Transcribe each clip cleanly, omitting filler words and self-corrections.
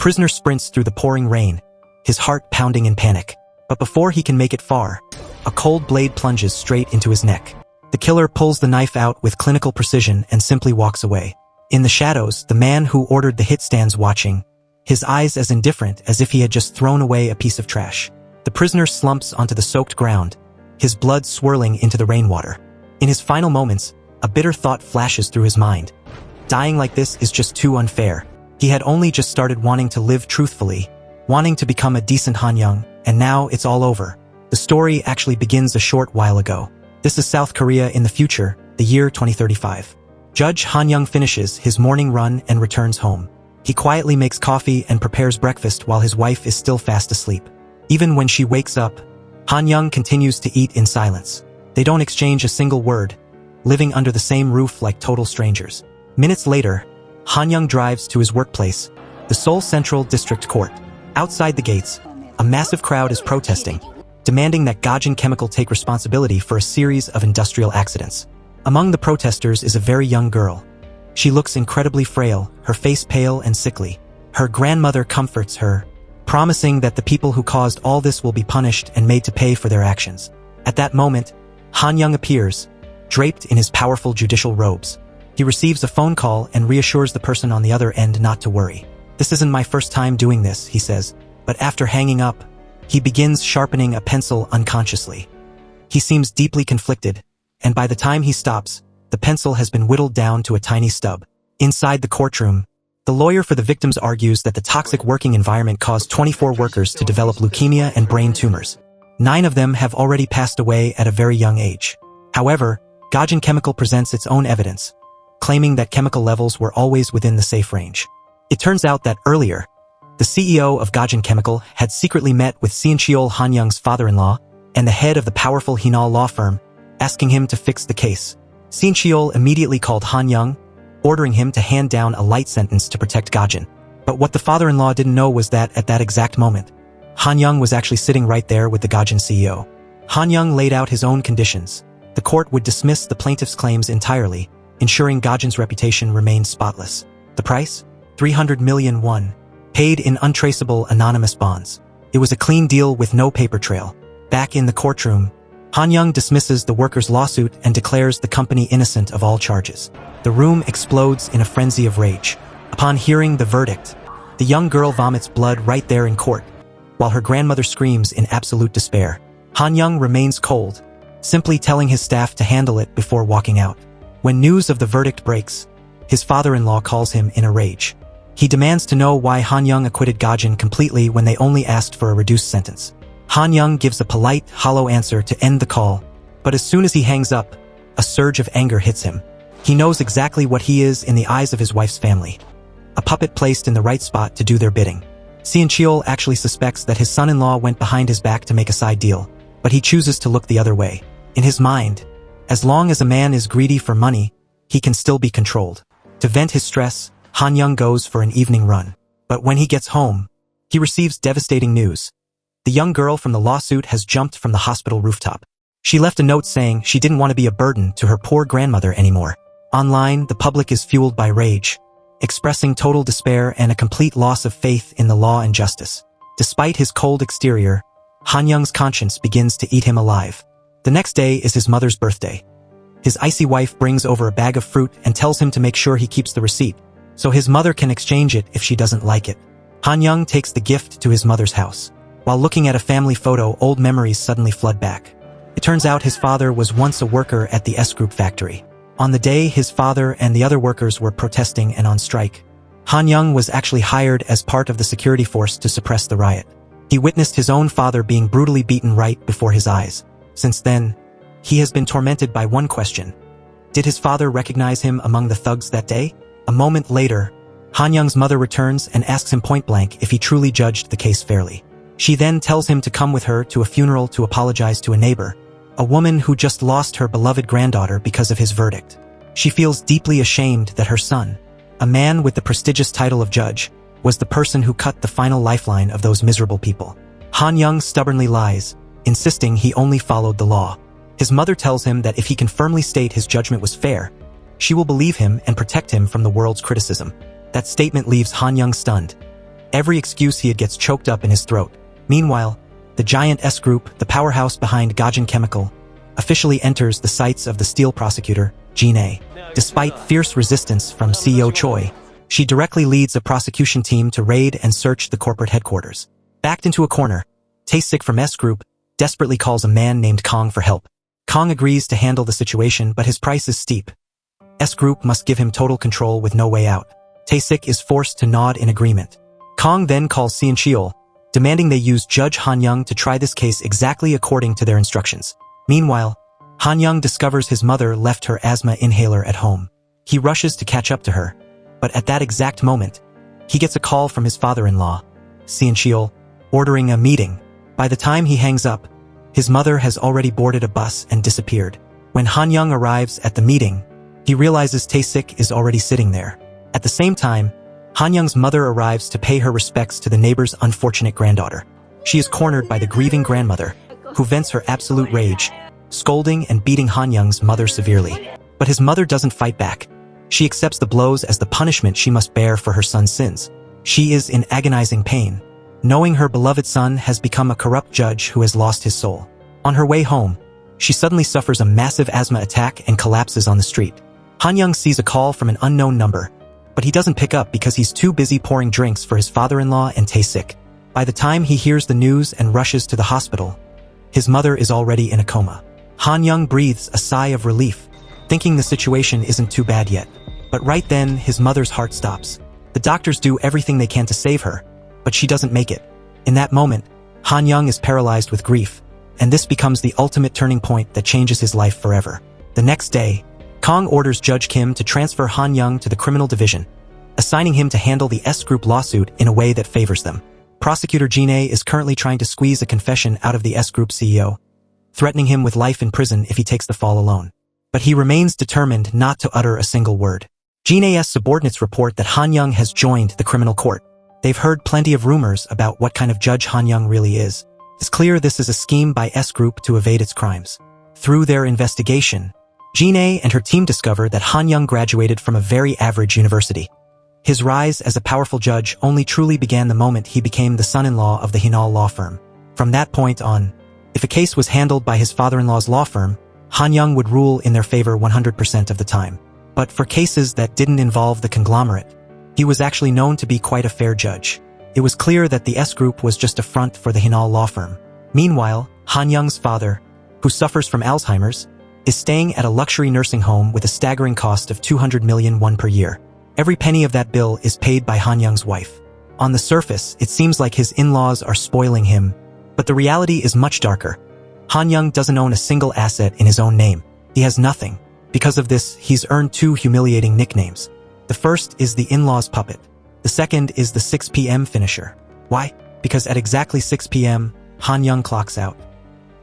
prisoner sprints through the pouring rain, his heart pounding in panic. But before he can make it far, a cold blade plunges straight into his neck. The killer pulls the knife out with clinical precision and simply walks away. In the shadows, the man who ordered the hit stands watching, his eyes as indifferent as if he had just thrown away a piece of trash. The prisoner slumps onto the soaked ground, his blood swirling into the rainwater. In his final moments, a bitter thought flashes through his mind. Dying like this is just too unfair. He had only just started wanting to live truthfully, wanting to become a decent Han-young, and now it's all over. The story actually begins a short while ago. This is South Korea in the future, the year 2035. Judge Han-young finishes his morning run and returns home. He quietly makes coffee and prepares breakfast while his wife is still fast asleep. Even when she wakes up, Han-young continues to eat in silence. They don't exchange a single word, living under the same roof like total strangers. Minutes later, Han-young drives to his workplace, the Seoul Central District Court. Outside the gates, a massive crowd is protesting, demanding that Gajin Chemical take responsibility for a series of industrial accidents. Among the protesters is a very young girl. She looks incredibly frail, her face pale and sickly. Her grandmother comforts her, promising that the people who caused all this will be punished and made to pay for their actions. At that moment, Han-young appears, draped in his powerful judicial robes. He receives a phone call and reassures the person on the other end not to worry. "This isn't my first time doing this," he says, but after hanging up, he begins sharpening a pencil unconsciously. He seems deeply conflicted, and by the time he stops, the pencil has been whittled down to a tiny stub. Inside the courtroom, the lawyer for the victims argues that the toxic working environment caused 24 workers to develop leukemia and brain tumors. 9 of them have already passed away at a very young age. However, Gajin Chemical presents its own evidence, claiming that chemical levels were always within the safe range. It turns out that earlier, the CEO of Gajin Chemical had secretly met with Sincheol Han-young's father-in-law and the head of the powerful Hinal law firm, asking him to fix the case. Sincheol immediately called Han-young, ordering him to hand down a light sentence to protect Gajin. But what the father-in-law didn't know was that at that exact moment, Han-young was actually sitting right there with the Gajin CEO. Han-young laid out his own conditions. The court would dismiss the plaintiff's claims entirely, ensuring Gajin's reputation remained spotless. The price? 300 million won, paid in untraceable anonymous bonds. It was a clean deal with no paper trail. Back in the courtroom, Han-young dismisses the workers' lawsuit and declares the company innocent of all charges. The room explodes in a frenzy of rage. Upon hearing the verdict, the young girl vomits blood right there in court, while her grandmother screams in absolute despair. Han-young remains cold, simply telling his staff to handle it before walking out. When news of the verdict breaks, his father-in-law calls him in a rage. He demands to know why Han-young acquitted Gajin completely when they only asked for a reduced sentence. Han-young gives a polite, hollow answer to end the call, but as soon as he hangs up, a surge of anger hits him. He knows exactly what he is in the eyes of his wife's family. A puppet placed in the right spot to do their bidding. Sincheol actually suspects that his son-in-law went behind his back to make a side deal, but he chooses to look the other way. In his mind, as long as a man is greedy for money, he can still be controlled. To vent his stress, Han-young goes for an evening run. But when he gets home, he receives devastating news. The young girl from the lawsuit has jumped from the hospital rooftop. She left a note saying she didn't want to be a burden to her poor grandmother anymore. Online, the public is fueled by rage, expressing total despair and a complete loss of faith in the law and justice. Despite his cold exterior, Han-young's conscience begins to eat him alive. The next day is his mother's birthday. His icy wife brings over a bag of fruit and tells him to make sure he keeps the receipt, so his mother can exchange it if she doesn't like it. Han-young takes the gift to his mother's house. While looking at a family photo, old memories suddenly flood back. It turns out his father was once a worker at the S-Group factory. On the day his father and the other workers were protesting and on strike, Han-young was actually hired as part of the security force to suppress the riot. He witnessed his own father being brutally beaten right before his eyes. Since then, he has been tormented by one question. Did his father recognize him among the thugs that day? A moment later, Han-young's mother returns and asks him point-blank if he truly judged the case fairly. She then tells him to come with her to a funeral to apologize to a neighbor, a woman who just lost her beloved granddaughter because of his verdict. She feels deeply ashamed that her son, a man with the prestigious title of judge, was the person who cut the final lifeline of those miserable people. Han-young stubbornly lies, insisting he only followed the law. His mother tells him that if he can firmly state his judgment was fair, she will believe him and protect him from the world's criticism. That statement leaves Han-young stunned. Every excuse he had gets choked up in his throat. Meanwhile, the giant S Group, the powerhouse behind Gaijin Chemical, officially enters the sights of the steel prosecutor, Jin-A. Despite fierce resistance from CEO Choi, she directly leads a prosecution team to raid and search the corporate headquarters. Backed into a corner, Tae-sik from S Group desperately calls a man named Kong for help. Kong agrees to handle the situation, but his price is steep. S Group must give him total control with no way out. Tae-sik is forced to nod in agreement. Kong then calls Seon-cheol, demanding they use Judge Han-young to try this case exactly according to their instructions. Meanwhile, Han-young discovers his mother left her asthma inhaler at home. He rushes to catch up to her, but at that exact moment, he gets a call from his father-in-law, Seon-cheol, ordering a meeting. By the time he hangs up, his mother has already boarded a bus and disappeared. When Han-young arrives at the meeting, he realizes Tae-sik is already sitting there. At the same time, Han-young's mother arrives to pay her respects to the neighbor's unfortunate granddaughter. She is cornered by the grieving grandmother, who vents her absolute rage, scolding and beating Han-young's mother severely. But his mother doesn't fight back. She accepts the blows as the punishment she must bear for her son's sins. She is in agonizing pain, knowing her beloved son has become a corrupt judge who has lost his soul. On her way home, she suddenly suffers a massive asthma attack and collapses on the street. Han-young sees a call from an unknown number, but he doesn't pick up because he's too busy pouring drinks for his father-in-law and Tae-sik. By the time he hears the news and rushes to the hospital, his mother is already in a coma. Han-young breathes a sigh of relief, thinking the situation isn't too bad yet. But right then, his mother's heart stops. The doctors do everything they can to save her, but she doesn't make it. In that moment, Han-young is paralyzed with grief, and this becomes the ultimate turning point that changes his life forever. The next day, Kong orders Judge Kim to transfer Han-young to the criminal division, assigning him to handle the S Group lawsuit in a way that favors them. Prosecutor Jin-A is currently trying to squeeze a confession out of the S Group CEO, threatening him with life in prison if he takes the fall alone. But he remains determined not to utter a single word. Jin-A's subordinates report that Han-young has joined the criminal court. They've heard plenty of rumors about what kind of judge Han-young really is. It's clear this is a scheme by S Group to evade its crimes. Through their investigation, Jin-A and her team discover that Han-young graduated from a very average university. His rise as a powerful judge only truly began the moment he became the son-in-law of the Hinal law firm. From that point on, if a case was handled by his father-in-law's law firm, Han-young would rule in their favor 100% of the time. But for cases that didn't involve the conglomerate, he was actually known to be quite a fair judge. It was clear that the S Group was just a front for the Hinal law firm. Meanwhile, Han-young's father, who suffers from Alzheimer's, is staying at a luxury nursing home with a staggering cost of 200 million won per year. Every penny of that bill is paid by Han-young's wife. On the surface, it seems like his in-laws are spoiling him, but the reality is much darker. Han-young doesn't own a single asset in his own name. He has nothing. Because of this, he's earned two humiliating nicknames. The first is the in-laws puppet. The second is the 6 p.m. finisher. Why? Because at exactly 6 p.m., Han-young clocks out.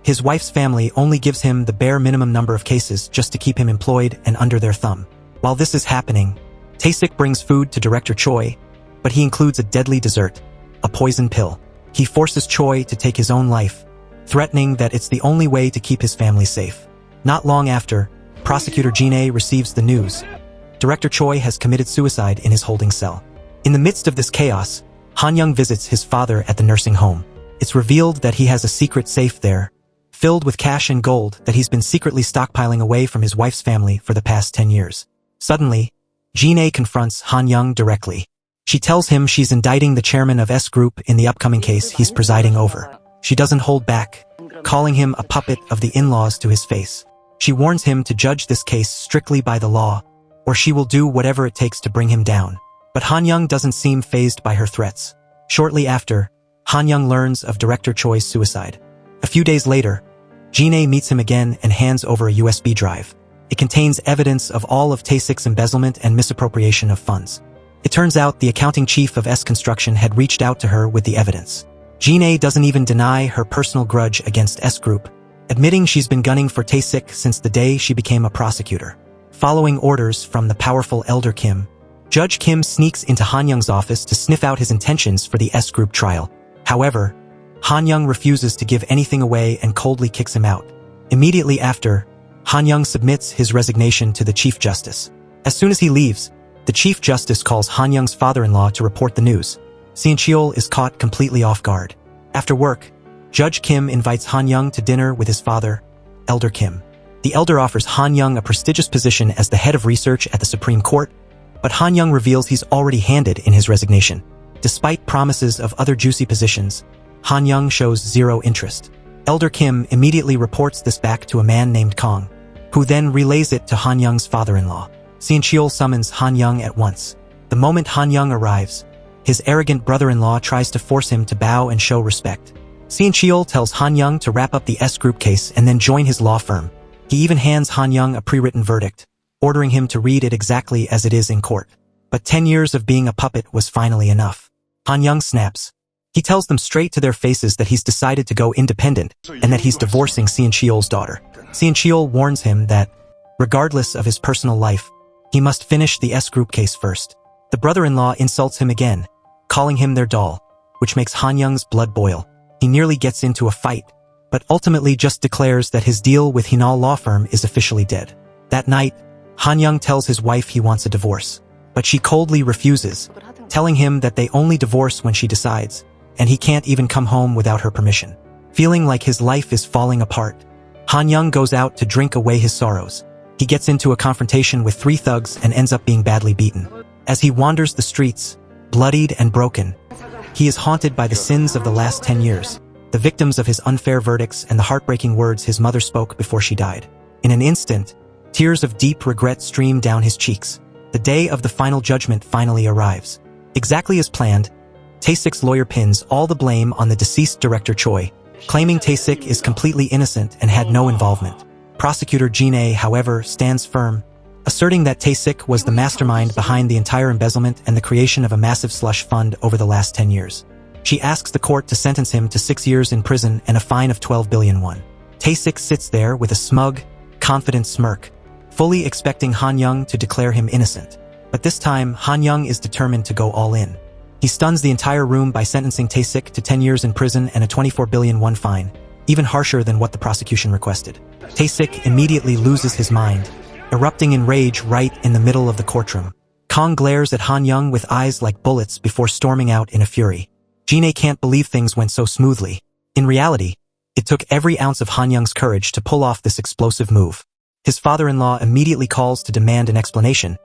His wife's family only gives him the bare minimum number of cases just to keep him employed and under their thumb. While this is happening, Tae-sik brings food to Director Choi, but he includes a deadly dessert, a poison pill. He forces Choi to take his own life, threatening that it's the only way to keep his family safe. Not long after, Prosecutor Jin-A receives the news. Director Choi has committed suicide in his holding cell. In the midst of this chaos, Han-young visits his father at the nursing home. It's revealed that he has a secret safe there, filled with cash and gold that he's been secretly stockpiling away from his wife's family for the past 10 years. Suddenly, Jin-A confronts Han-young directly. She tells him she's indicting the chairman of S Group in the upcoming case he's presiding over. She doesn't hold back, calling him a puppet of the in-laws to his face. She warns him to judge this case strictly by the law, or she will do whatever it takes to bring him down. But Han-young doesn't seem fazed by her threats. Shortly after, Han-young learns of Director Choi's suicide. A few days later, Jin-A meets him again and hands over a USB drive. It contains evidence of all of Tae-sik's embezzlement and misappropriation of funds. It turns out the accounting chief of S Construction had reached out to her with the evidence. Jin-A doesn't even deny her personal grudge against S Group, admitting she's been gunning for Tae-sik since the day she became a prosecutor. Following orders from the powerful Elder Kim, Judge Kim sneaks into Han-young's office to sniff out his intentions for the S Group trial. However, Han-young refuses to give anything away and coldly kicks him out. Immediately after, Han-young submits his resignation to the Chief Justice. As soon as he leaves, the Chief Justice calls Han-young's father-in-law to report the news, Seol is caught completely off guard. After work, Judge Kim invites Han Young to dinner with his father, Elder Kim. The elder offers Han Young a prestigious position as the head of research at the Supreme Court, but Han Young reveals he's already handed in his resignation. Despite promises of other juicy positions, Han Young shows zero interest. Elder Kim immediately reports this back to a man named Kong, who then relays it to Han Young's father-in-law. Seol summons Han Young at once. The moment Han Young arrives, his arrogant brother-in-law tries to force him to bow and show respect. Seol tells Han Young to wrap up the S-Group case and then join his law firm. He even hands Han Young a pre-written verdict, ordering him to read it exactly as it is in court. But 10 years of being a puppet was finally enough. Han Young snaps. He tells them straight to their faces that he's decided to go independent and that he's divorcing Seol's daughter. Seol warns him that, regardless of his personal life, he must finish the S-Group case first. The brother-in-law insults him again, calling him their doll, which makes Han Young's blood boil. He nearly gets into a fight, but ultimately just declares that his deal with Hinal law firm is officially dead. That night, Han Young tells his wife he wants a divorce, but she coldly refuses, telling him that they only divorce when she decides, and he can't even come home without her permission. Feeling like his life is falling apart, Han Young goes out to drink away his sorrows. He gets into a confrontation with 3 thugs and ends up being badly beaten. As he wanders the streets, bloodied and broken, he is haunted by the sins of the last 10 years, the victims of his unfair verdicts and the heartbreaking words his mother spoke before she died. In an instant, tears of deep regret stream down his cheeks. The day of the final judgment finally arrives. Exactly as planned, Tae-sik's lawyer pins all the blame on the deceased director Choi, claiming Tae-sik is completely innocent and had no involvement. Prosecutor Jin-ae, however, stands firm, asserting that Tae-sik was the mastermind behind the entire embezzlement and the creation of a massive slush fund over the last 10 years. She asks the court to sentence him to 6 years in prison and a fine of 12 billion won. Tae-sik sits there with a smug, confident smirk, fully expecting Han Young to declare him innocent. But this time, Han Young is determined to go all in. He stuns the entire room by sentencing Tae-sik to 10 years in prison and a 24 billion won fine, even harsher than what the prosecution requested. Tae-sik immediately loses his mind, erupting in rage right in the middle of the courtroom. Kong glares at Han Young with eyes like bullets before storming out in a fury. Jin-ae can't believe things went so smoothly. In reality, it took every ounce of Han Young's courage to pull off this explosive move. His father-in-law immediately calls to demand an explanation,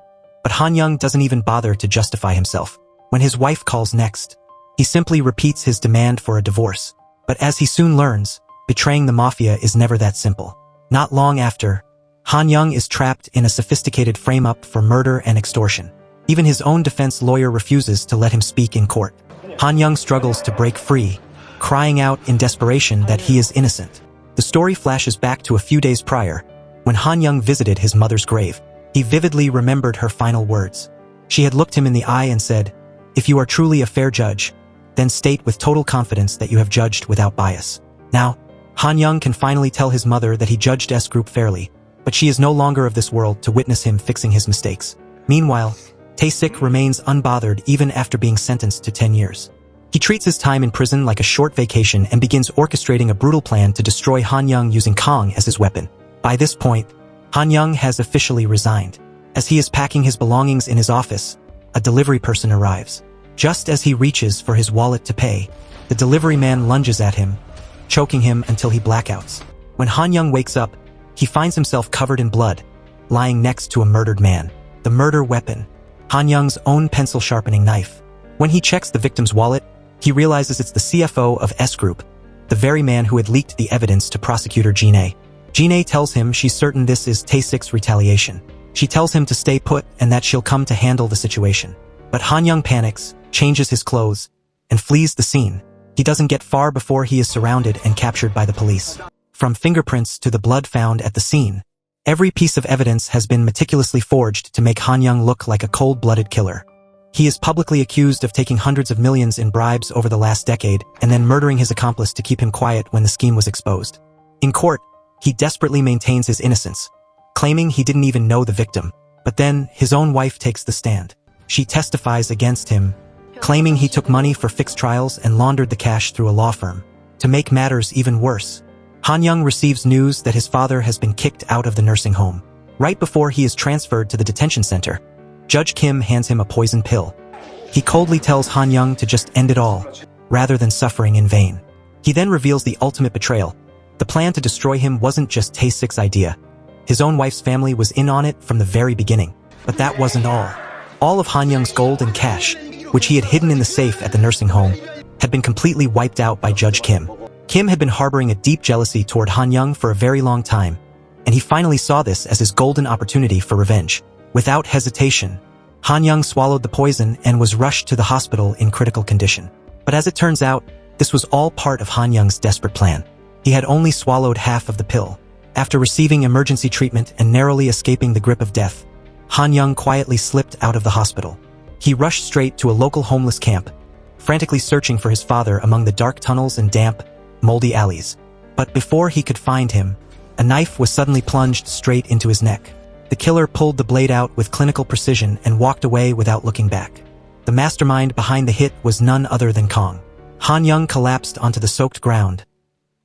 but Han Young doesn't even bother to justify himself. When his wife calls next, he simply repeats his demand for a divorce. But as he soon learns, betraying the mafia is never that simple. Not long after, Han Young is trapped in a sophisticated frame-up for murder and extortion. Even his own defense lawyer refuses to let him speak in court. Han Young struggles to break free, crying out in desperation that he is innocent. The story flashes back to a few days prior, when Han Young visited his mother's grave. He vividly remembered her final words. She had looked him in the eye and said, "If you are truly a fair judge, then state with total confidence that you have judged without bias." Now, Han Young can finally tell his mother that he judged S-Group fairly, but she is no longer of this world to witness him fixing his mistakes. Meanwhile, Tae-sik remains unbothered even after being sentenced to 10 years. He treats his time in prison like a short vacation and begins orchestrating a brutal plan to destroy Han Young using Kong as his weapon. By this point, Han Young has officially resigned. As he is packing his belongings in his office, a delivery person arrives. Just as he reaches for his wallet to pay, the delivery man lunges at him, choking him until he blackouts. When Han Young wakes up, he finds himself covered in blood, lying next to a murdered man. The murder weapon, Han Young's own pencil-sharpening knife. When he checks the victim's wallet, he realizes it's the CFO of S-Group, the very man who had leaked the evidence to prosecutor Jin-ae. Jin-ae tells him she's certain this is Tae-sik's retaliation. She tells him to stay put and that she'll come to handle the situation. But Han Young panics, changes his clothes, and flees the scene. He doesn't get far before he is surrounded and captured by the police. From fingerprints to the blood found at the scene, every piece of evidence has been meticulously forged to make Han Young look like a cold-blooded killer. He is publicly accused of taking hundreds of millions in bribes over the last decade and then murdering his accomplice to keep him quiet when the scheme was exposed. In court, he desperately maintains his innocence, claiming he didn't even know the victim. But then, his own wife takes the stand. She testifies against him, claiming he took money for fixed trials and laundered the cash through a law firm. To make matters even worse, Han Young receives news that his father has been kicked out of the nursing home. Right before he is transferred to the detention center, Judge Kim hands him a poison pill. He coldly tells Han Young to just end it all, rather than suffering in vain. He then reveals the ultimate betrayal. The plan to destroy him wasn't just Tae-sik's idea. His own wife's family was in on it from the very beginning. But that wasn't all. All of Han Young's gold and cash, which he had hidden in the safe at the nursing home, had been completely wiped out by Judge Kim. Kim had been harboring a deep jealousy toward Han Young for a very long time, and he finally saw this as his golden opportunity for revenge. Without hesitation, Han Young swallowed the poison and was rushed to the hospital in critical condition. But as it turns out, this was all part of Han Young's desperate plan. He had only swallowed half of the pill. After receiving emergency treatment and narrowly escaping the grip of death, Han Young quietly slipped out of the hospital. He rushed straight to a local homeless camp, frantically searching for his father among the dark tunnels and damp, moldy alleys. But before he could find him, a knife was suddenly plunged straight into his neck. The killer pulled the blade out with clinical precision and walked away without looking back. The mastermind behind the hit was none other than Kong. Han Young collapsed onto the soaked ground,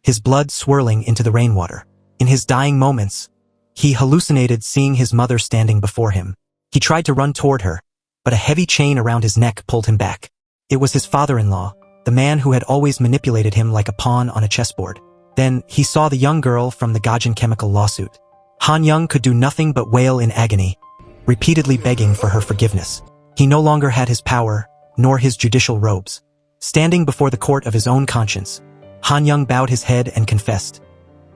his blood swirling into the rainwater. In his dying moments, he hallucinated seeing his mother standing before him. He tried to run toward her, but a heavy chain around his neck pulled him back. It was his father-in-law, the man who had always manipulated him like a pawn on a chessboard. Then, he saw the young girl from the Gaijin chemical lawsuit. Han Young could do nothing but wail in agony, repeatedly begging for her forgiveness. He no longer had his power, nor his judicial robes. Standing before the court of his own conscience, Han Young bowed his head and confessed,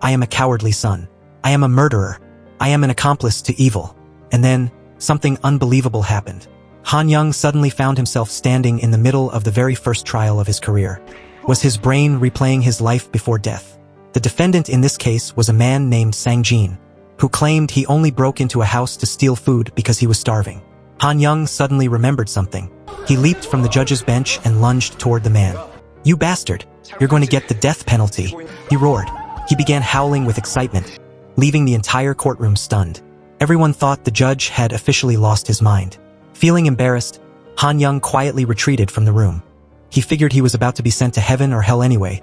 "I am a cowardly son. I am a murderer. I am an accomplice to evil." And then, something unbelievable happened. Han Young suddenly found himself standing in the middle of the very first trial of his career. Was his brain replaying his life before death? The defendant in this case was a man named Sang-jin, who claimed he only broke into a house to steal food because he was starving. Han Young suddenly remembered something. He leaped from the judge's bench and lunged toward the man. "You bastard! You're going to get the death penalty!" he roared. He began howling with excitement, leaving the entire courtroom stunned. Everyone thought the judge had officially lost his mind. Feeling embarrassed, Han Young quietly retreated from the room. He figured he was about to be sent to heaven or hell anyway,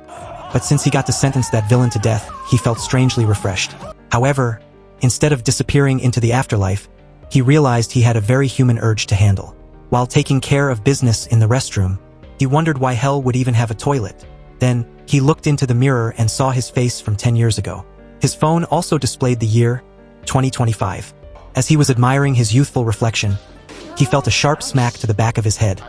but since he got to sentence that villain to death, he felt strangely refreshed. However, instead of disappearing into the afterlife, he realized he had a very human urge to handle. While taking care of business in the restroom, he wondered why hell would even have a toilet. Then, he looked into the mirror and saw his face from 10 years ago. His phone also displayed the year, 2025. As he was admiring his youthful reflection, he felt a sharp smack to the back of his head.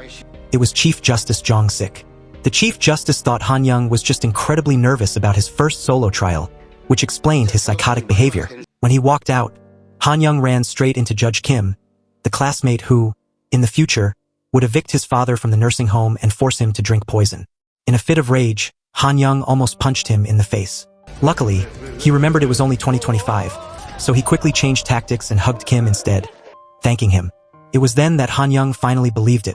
It was Chief Justice Jong-sik. The Chief Justice thought Han Young was just incredibly nervous about his first solo trial, which explained his psychotic behavior. When he walked out, Han Young ran straight into Judge Kim, the classmate who, in the future, would evict his father from the nursing home and force him to drink poison. In a fit of rage, Han Young almost punched him in the face. Luckily, he remembered it was only 2025, so he quickly changed tactics and hugged Kim instead, thanking him. It was then that Han Young finally believed it.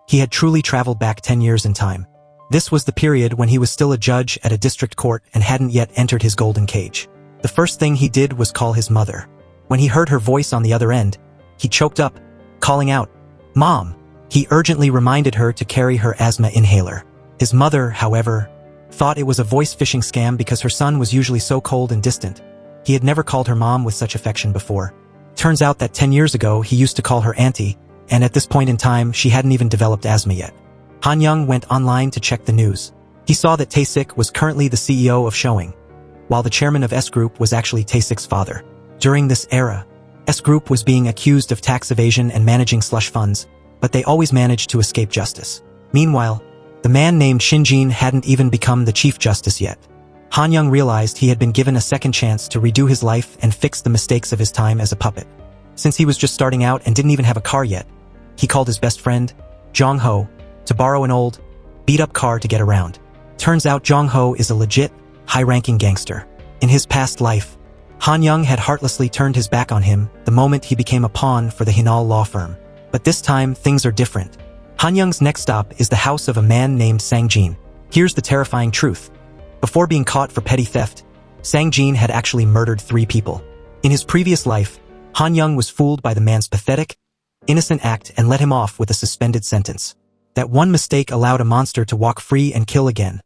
He had truly traveled back 10 years in time. This was the period when he was still a judge at a district court and hadn't yet entered his golden cage. The first thing he did was call his mother. When he heard her voice on the other end, he choked up, calling out, "Mom!" He urgently reminded her to carry her asthma inhaler. His mother, however, thought it was a voice phishing scam because her son was usually so cold and distant. He had never called her mom with such affection before. Turns out that 10 years ago he used to call her auntie, and at this point in time she hadn't even developed asthma yet. Han Young went online to check the news. He saw that Tae-sik was currently the CEO of Showing, while the chairman of S Group was actually Tae-sik's father. During this era, S Group was being accused of tax evasion and managing slush funds, but they always managed to escape justice. Meanwhile, the man named Shin-jin hadn't even become the Chief Justice yet. Han Young realized he had been given a second chance to redo his life and fix the mistakes of his time as a puppet. Since he was just starting out and didn't even have a car yet, he called his best friend, Jong-ho, to borrow an old, beat-up car to get around. Turns out Jong-ho is a legit, high-ranking gangster. In his past life, Han Young had heartlessly turned his back on him the moment he became a pawn for the Hinal law firm. But this time, things are different. Han Young's next stop is the house of a man named Sang-jin. Here's the terrifying truth. Before being caught for petty theft, Sang-jin had actually murdered 3 people. In his previous life, Han Young was fooled by the man's pathetic, innocent act and let him off with a suspended sentence. That one mistake allowed a monster to walk free and kill again,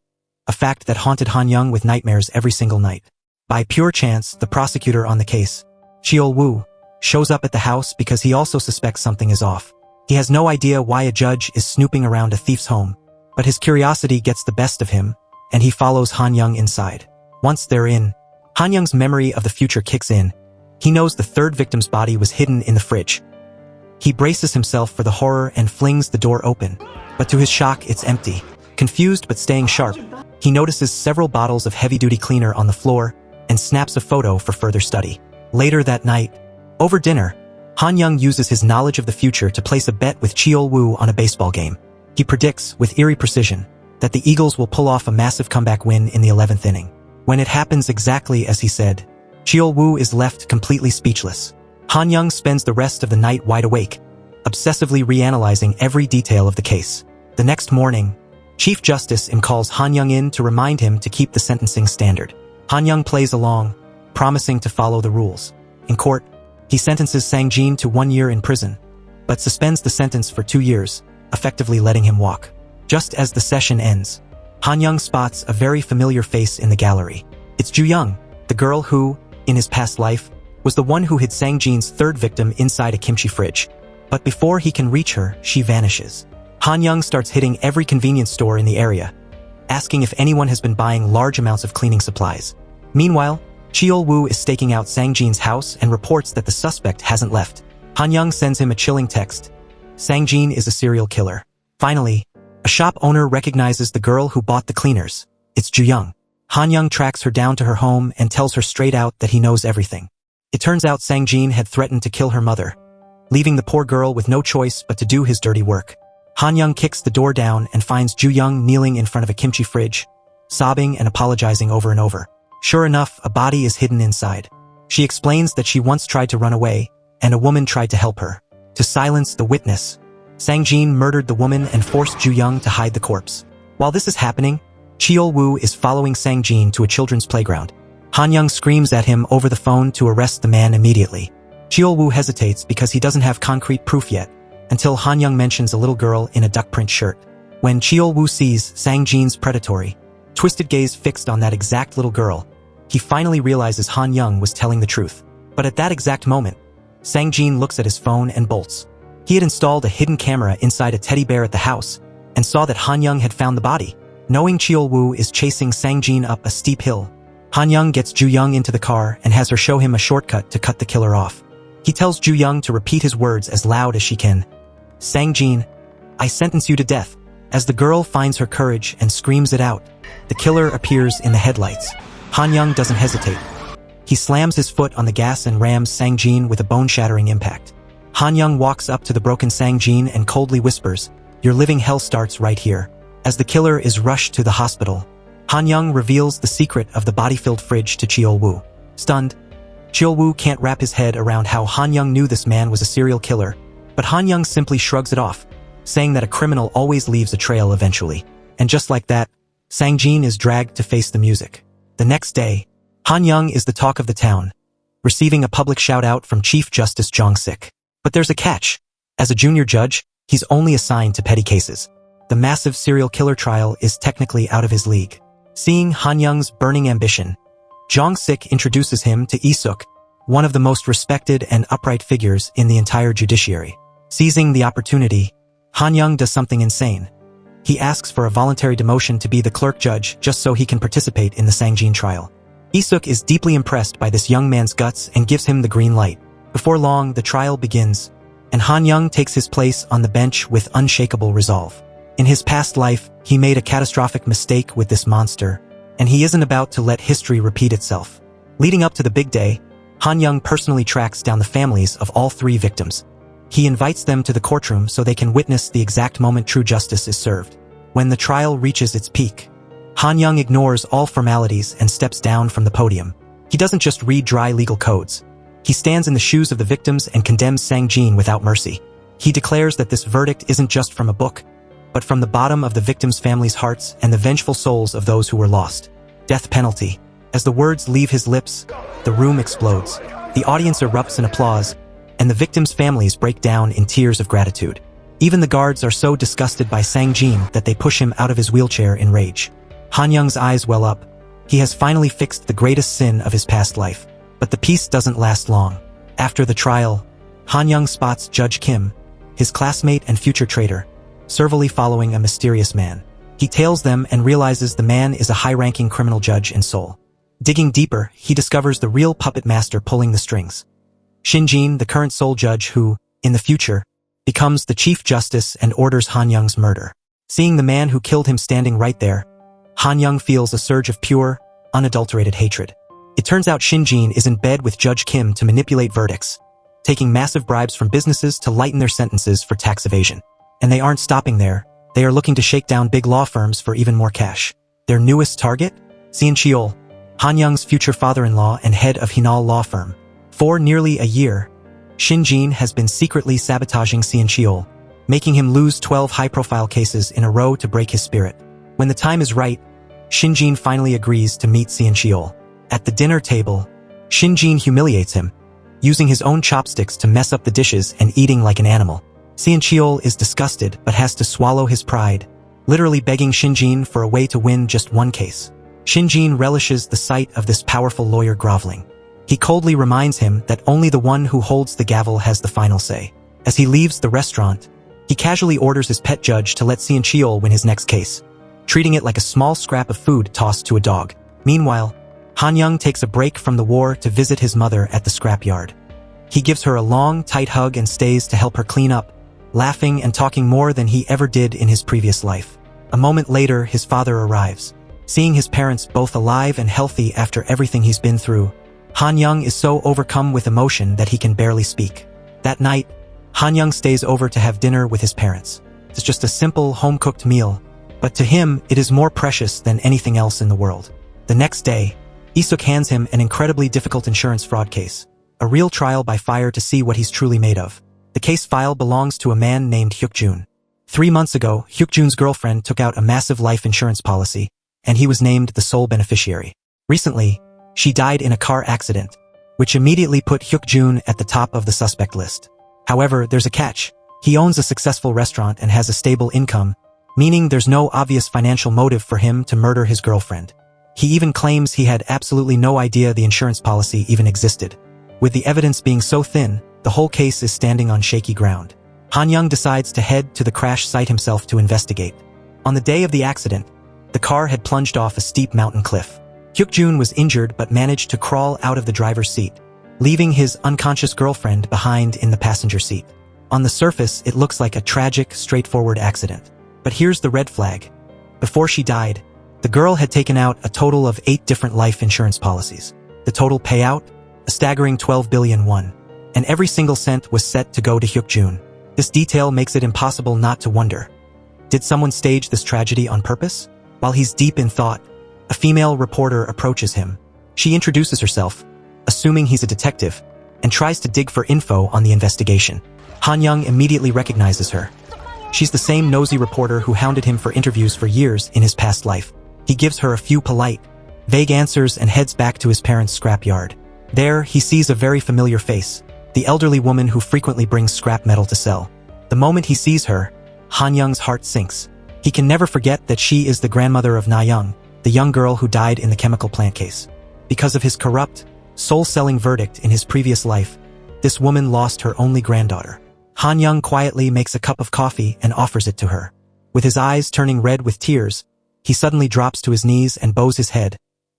a fact that haunted Han Young with nightmares every single night. By pure chance, the prosecutor on the case, Cheol Woo, shows up at the house because he also suspects something is off. He has no idea why a judge is snooping around a thief's home, but his curiosity gets the best of him, and he follows Han Young inside. Once they're in, Han Young's memory of the future kicks in. He knows the third victim's body was hidden in the fridge. He braces himself for the horror and flings the door open, but to his shock, it's empty. Confused but staying sharp, he notices several bottles of heavy-duty cleaner on the floor and snaps a photo for further study. Later that night, over dinner, Han Young uses his knowledge of the future to place a bet with Cheol-woo on a baseball game. He predicts, with eerie precision, that the Eagles will pull off a massive comeback win in the 11th inning. When it happens exactly as he said, Cheol-woo is left completely speechless. Han Young spends the rest of the night wide awake, obsessively reanalyzing every detail of the case. The next morning, Chief Justice Im calls Han Young in to remind him to keep the sentencing standard. Han Young plays along, promising to follow the rules. In court, he sentences Sang-jin to 1 year in prison, but suspends the sentence for 2 years, effectively letting him walk. Just as the session ends, Han Young spots a very familiar face in the gallery. It's Ju Young, the girl who, in his past life, was the one who hid Sang-jin's third victim inside a kimchi fridge. But before he can reach her, she vanishes. Han Young starts hitting every convenience store in the area, asking if anyone has been buying large amounts of cleaning supplies. Meanwhile, Cheol-woo is staking out Sang-jin's house and reports that the suspect hasn't left. Han Young sends him a chilling text. Sang-jin is a serial killer. Finally, a shop owner recognizes the girl who bought the cleaners. It's Ju Young. Han Young tracks her down to her home and tells her straight out that he knows everything. It turns out Sang-jin had threatened to kill her mother, leaving the poor girl with no choice but to do his dirty work. Han Young kicks the door down and finds Ju Young kneeling in front of a kimchi fridge, sobbing and apologizing over and over. Sure enough, a body is hidden inside. She explains that she once tried to run away, and a woman tried to help her. To silence the witness, Sang-jin murdered the woman and forced Ju Young to hide the corpse. While this is happening, Cheol-woo is following Sang-jin to a children's playground. Han Young screams at him over the phone to arrest the man immediately. Cheol-woo hesitates because he doesn't have concrete proof yet, until Han Young mentions a little girl in a duck print shirt. When Cheol-woo sees Sang-jin's predatory, twisted gaze fixed on that exact little girl, he finally realizes Han Young was telling the truth. But at that exact moment, Sang-jin looks at his phone and bolts. He had installed a hidden camera inside a teddy bear at the house and saw that Han Young had found the body. Knowing Cheol-woo is chasing Sang-jin up a steep hill, Han Young gets Ju Young into the car and has her show him a shortcut to cut the killer off. He tells Ju Young to repeat his words as loud as she can. Sang-jin, I sentence you to death. As the girl finds her courage and screams it out, the killer appears in the headlights. Han Young doesn't hesitate. He slams his foot on the gas and rams Sang-jin with a bone-shattering impact. Han Young walks up to the broken Sang-jin and coldly whispers, "Your living hell starts right here." As the killer is rushed to the hospital, Han Young reveals the secret of the body-filled fridge to Cheol-woo. Stunned, Cheol-woo can't wrap his head around how Han Young knew this man was a serial killer, but Han Young simply shrugs it off, saying that a criminal always leaves a trail eventually. And just like that, Sang-jin is dragged to face the music. The next day, Han Young is the talk of the town, receiving a public shout-out from Chief Justice Jong-sik. But there's a catch. As a junior judge, he's only assigned to petty cases. The massive serial killer trial is technically out of his league. Seeing Han Young's burning ambition, Jong-sik introduces him to Lee-suk, one of the most respected and upright figures in the entire judiciary. Seizing the opportunity, Han Young does something insane. He asks for a voluntary demotion to be the clerk judge just so he can participate in the Sang-jin trial. Lee-suk is deeply impressed by this young man's guts and gives him the green light. Before long, the trial begins, and Han Young takes his place on the bench with unshakable resolve. In his past life, he made a catastrophic mistake with this monster, and he isn't about to let history repeat itself. Leading up to the big day, Han Young personally tracks down the families of all 3 victims. He invites them to the courtroom so they can witness the exact moment true justice is served. When the trial reaches its peak, Han Young ignores all formalities and steps down from the podium. He doesn't just read dry legal codes. He stands in the shoes of the victims and condemns Sang-jin without mercy. He declares that this verdict isn't just from a book, but from the bottom of the victims' families' hearts and the vengeful souls of those who were lost. Death penalty. As the words leave his lips, the room explodes. The audience erupts in applause, and the victims' families break down in tears of gratitude. Even the guards are so disgusted by Sang-jin that they push him out of his wheelchair in rage. Han Young's eyes well up. He has finally fixed the greatest sin of his past life. But the peace doesn't last long. After the trial, Han Young spots Judge Kim, his classmate and future traitor, servilely following a mysterious man. He tails them and realizes the man is a high-ranking criminal judge in Seoul. Digging deeper, he discovers the real puppet master pulling the strings. Shin-jin, the current Seoul judge who, in the future, becomes the chief justice and orders Han-young's murder. Seeing the man who killed him standing right there, Han-young feels a surge of pure, unadulterated hatred. It turns out Shin-jin is in bed with Judge Kim to manipulate verdicts, taking massive bribes from businesses to lighten their sentences for tax evasion. And they aren't stopping there. They are looking to shake down big law firms for even more cash. Their newest target? Seon Cheol, Han-young's future father-in-law and head of Hinal law firm. For nearly a year, Shin-jin has been secretly sabotaging Seon Cheol, making him lose 12 high-profile cases in a row to break his spirit. When the time is right, Shin-jin finally agrees to meet Seon Cheol. At the dinner table, Shin-jin humiliates him, using his own chopsticks to mess up the dishes and eating like an animal. Seon Cheol is disgusted but has to swallow his pride, literally begging Shin-jin for a way to win just one case. Shin-jin relishes the sight of this powerful lawyer groveling. He coldly reminds him that only the one who holds the gavel has the final say. As he leaves the restaurant, he casually orders his pet judge to let Seon Cheol win his next case, treating it like a small scrap of food tossed to a dog. Meanwhile, Han-young takes a break from the war to visit his mother at the scrapyard. He gives her a long, tight hug and stays to help her clean up, laughing and talking more than he ever did in his previous life. A moment later, his father arrives. Seeing his parents both alive and healthy after everything he's been through, Han-young is so overcome with emotion that he can barely speak. That night, Han-young stays over to have dinner with his parents. It's just a simple, home-cooked meal, but to him, it is more precious than anything else in the world. The next day, Isuk hands him an incredibly difficult insurance fraud case, a real trial by fire to see what he's truly made of. The case file belongs to a man named Hyuk-jun. 3 months ago, Hyuk-jun's girlfriend took out a massive life insurance policy, and he was named the sole beneficiary. Recently, she died in a car accident, which immediately put Hyuk-jun at the top of the suspect list. However, there's a catch. He owns a successful restaurant and has a stable income, meaning there's no obvious financial motive for him to murder his girlfriend. He even claims he had absolutely no idea the insurance policy even existed. With the evidence being so thin, the whole case is standing on shaky ground. Han-young decides to head to the crash site himself to investigate. On the day of the accident, the car had plunged off a steep mountain cliff. Hyuk-jun was injured but managed to crawl out of the driver's seat, leaving his unconscious girlfriend behind in the passenger seat. On the surface, it looks like a tragic, straightforward accident. But here's the red flag. Before she died, the girl had taken out a total of 8 different life insurance policies. The total payout? A staggering 12 billion won. And every single cent was set to go to Hyuk-jun. This detail makes it impossible not to wonder. Did someone stage this tragedy on purpose? While he's deep in thought, a female reporter approaches him. She introduces herself, assuming he's a detective, and tries to dig for info on the investigation. Han-young immediately recognizes her. She's the same nosy reporter who hounded him for interviews for years in his past life. He gives her a few polite, vague answers and heads back to his parents' scrapyard. There, he sees a very familiar face, the elderly woman who frequently brings scrap metal to sell. The moment he sees her, Han-young's heart sinks. He can never forget that she is the grandmother of Na-young, the young girl who died in the chemical plant case. Because of his corrupt, soul-selling verdict in his previous life, this woman lost her only granddaughter. Han-young quietly makes a cup of coffee and offers it to her. With his eyes turning red with tears, he suddenly drops to his knees and bows his head,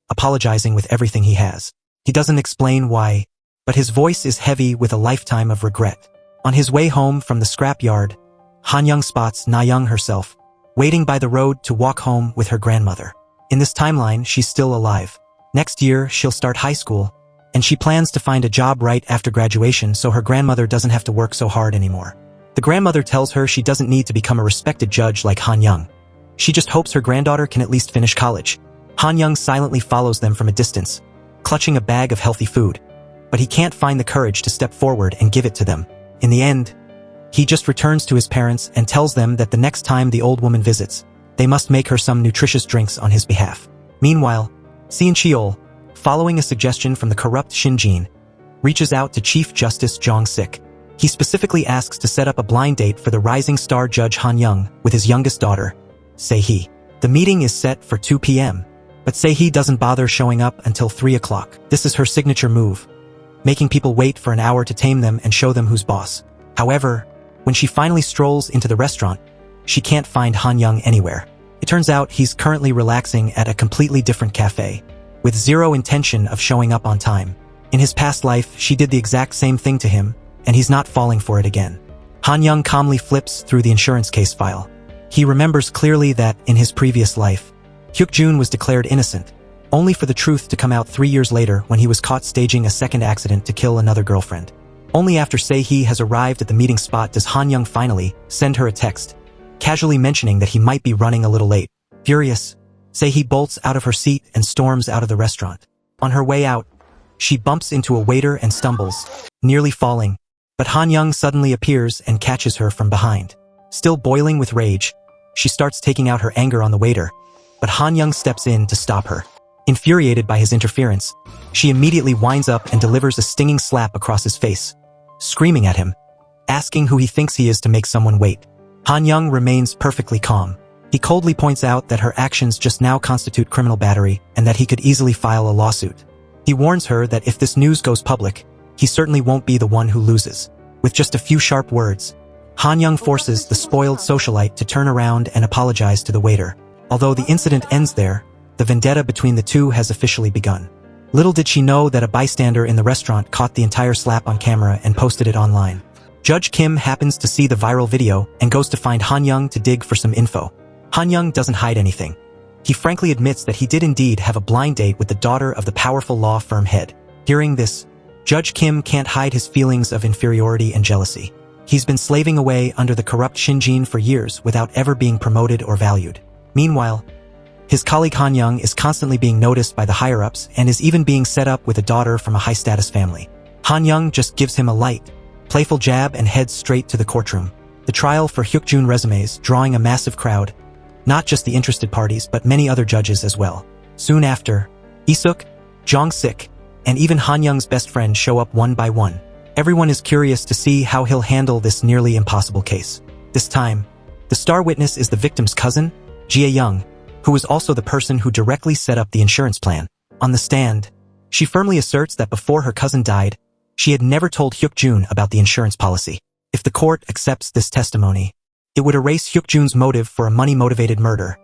apologizing with everything he has. He doesn't explain why, but his voice is heavy with a lifetime of regret. On his way home from the scrapyard, Han-young spots Na-young herself, waiting by the road to walk home with her grandmother. In this timeline, she's still alive. Next year, she'll start high school, and she plans to find a job right after graduation so her grandmother doesn't have to work so hard anymore. The grandmother tells her she doesn't need to become a respected judge like Han-young. She just hopes her granddaughter can at least finish college. Han-young silently follows them from a distance, clutching a bag of healthy food. But he can't find the courage to step forward and give it to them. In the end, he just returns to his parents and tells them that the next time the old woman visits, they must make her some nutritious drinks on his behalf. Meanwhile, Seon Cheol, following a suggestion from the corrupt Shin-jin, reaches out to Chief Justice Jong-sik. He specifically asks to set up a blind date for the rising star judge Han-young with his youngest daughter, Se-hee. The meeting is set for 2 p.m., but Se-hee doesn't bother showing up until 3 o'clock. This is her signature move, making people wait for an hour to tame them and show them who's boss. However, When she finally strolls into the restaurant, she can't find Han Young anywhere. It turns out he's currently relaxing at a completely different cafe, with zero intention of showing up on time. In his past life, she did the exact same thing to him, and he's not falling for it again. Han Young calmly flips through the insurance case file. He remembers clearly that, in his previous life, Hyuk-jun was declared innocent, only for the truth to come out 3 years later when he was caught staging a second accident to kill another girlfriend. Only after Se-hee has arrived at the meeting spot does Han Young finally send her a text, casually mentioning that he might be running a little late. Furious, Se-hee bolts out of her seat and storms out of the restaurant. On her way out, she bumps into a waiter and stumbles, nearly falling, but Han Young suddenly appears and catches her from behind. Still boiling with rage, she starts taking out her anger on the waiter, but Han Young steps in to stop her. Infuriated by his interference, she immediately winds up and delivers a stinging slap across his face, screaming at him, asking who he thinks he is to make someone wait. Han Young remains perfectly calm. He coldly points out that her actions just now constitute criminal battery and that he could easily file a lawsuit. He warns her that if this news goes public, he certainly won't be the one who loses. With just a few sharp words, Han Young forces the spoiled socialite to turn around and apologize to the waiter. Although the incident ends there, the vendetta between the two has officially begun. Little did she know that a bystander in the restaurant caught the entire slap on camera and posted it online. Judge Kim happens to see the viral video and goes to find Han Young to dig for some info. Han Young doesn't hide anything. He frankly admits that he did indeed have a blind date with the daughter of the powerful law firm head. Hearing this, Judge Kim can't hide his feelings of inferiority and jealousy. He's been slaving away under the corrupt Shinjin for years without ever being promoted or valued. Meanwhile, his colleague Han Young is constantly being noticed by the higher-ups and is even being set up with a daughter from a high-status family. Han Young just gives him a light, playful jab and heads straight to the courtroom. The trial for Hyuk-jun resumes drawing a massive crowd, not just the interested parties but many other judges as well. Soon after, Isuk, Jong-sik, and even Han Young's best friend show up one by one. Everyone is curious to see how he'll handle this nearly impossible case. This time, the star witness is the victim's cousin, Jae-young, who is also the person who directly set up the insurance plan. On the stand, she firmly asserts that before her cousin died, she had never told Hyuk-jun about the insurance policy. If the court accepts this testimony, it would erase Hyuk-jun's motive for a money-motivated murder,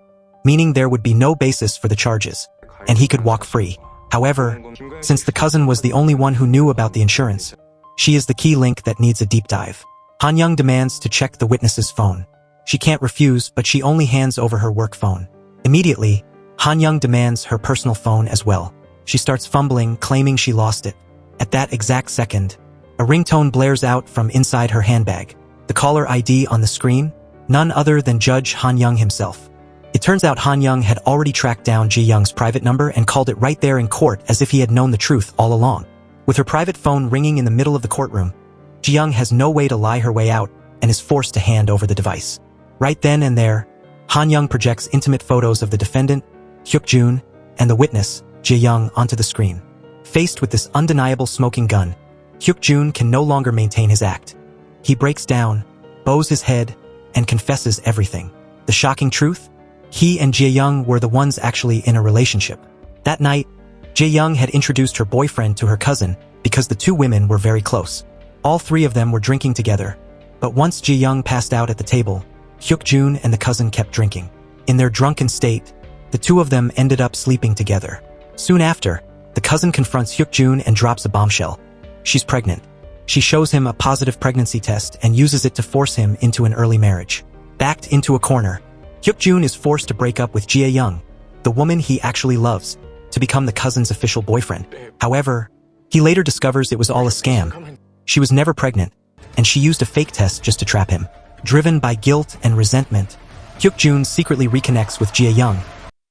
meaning there would be no basis for the charges, and he could walk free. However, since the cousin was the only one who knew about the insurance, she is the key link that needs a deep dive. Han Young demands to check the witness's phone. She can't refuse, but she only hands over her work phone. Immediately, Han Young demands her personal phone as well. She starts fumbling, claiming she lost it. At that exact second, a ringtone blares out from inside her handbag. The caller ID on the screen? None other than Judge Han Young himself. It turns out Han Young had already tracked down Ji-young's private number and called it right there in court as if he had known the truth all along. With her private phone ringing in the middle of the courtroom, Ji-young has no way to lie her way out and is forced to hand over the device. Right then and there, Han Young projects intimate photos of the defendant, Hyuk-jun, and the witness, Jae-young, onto the screen. Faced with this undeniable smoking gun, Hyuk-jun can no longer maintain his act. He breaks down, bows his head, and confesses everything. The shocking truth? He and Jae-young were the ones actually in a relationship. That night, Jae-young had introduced her boyfriend to her cousin because the two women were very close. All three of them were drinking together, but once Jae-young passed out at the table, Hyuk-jun and the cousin kept drinking. In their drunken state, the two of them ended up sleeping together. Soon after, the cousin confronts Hyuk-jun and drops a bombshell. She's pregnant. She shows him a positive pregnancy test and uses it to force him into an early marriage. Backed into a corner, Hyuk-jun is forced to break up with Jae-young, the woman he actually loves, to become the cousin's official boyfriend. However, he later discovers it was all a scam. She was never pregnant, and she used a fake test just to trap him. Driven by guilt and resentment, Hyuk-jun secretly reconnects with Jae-young,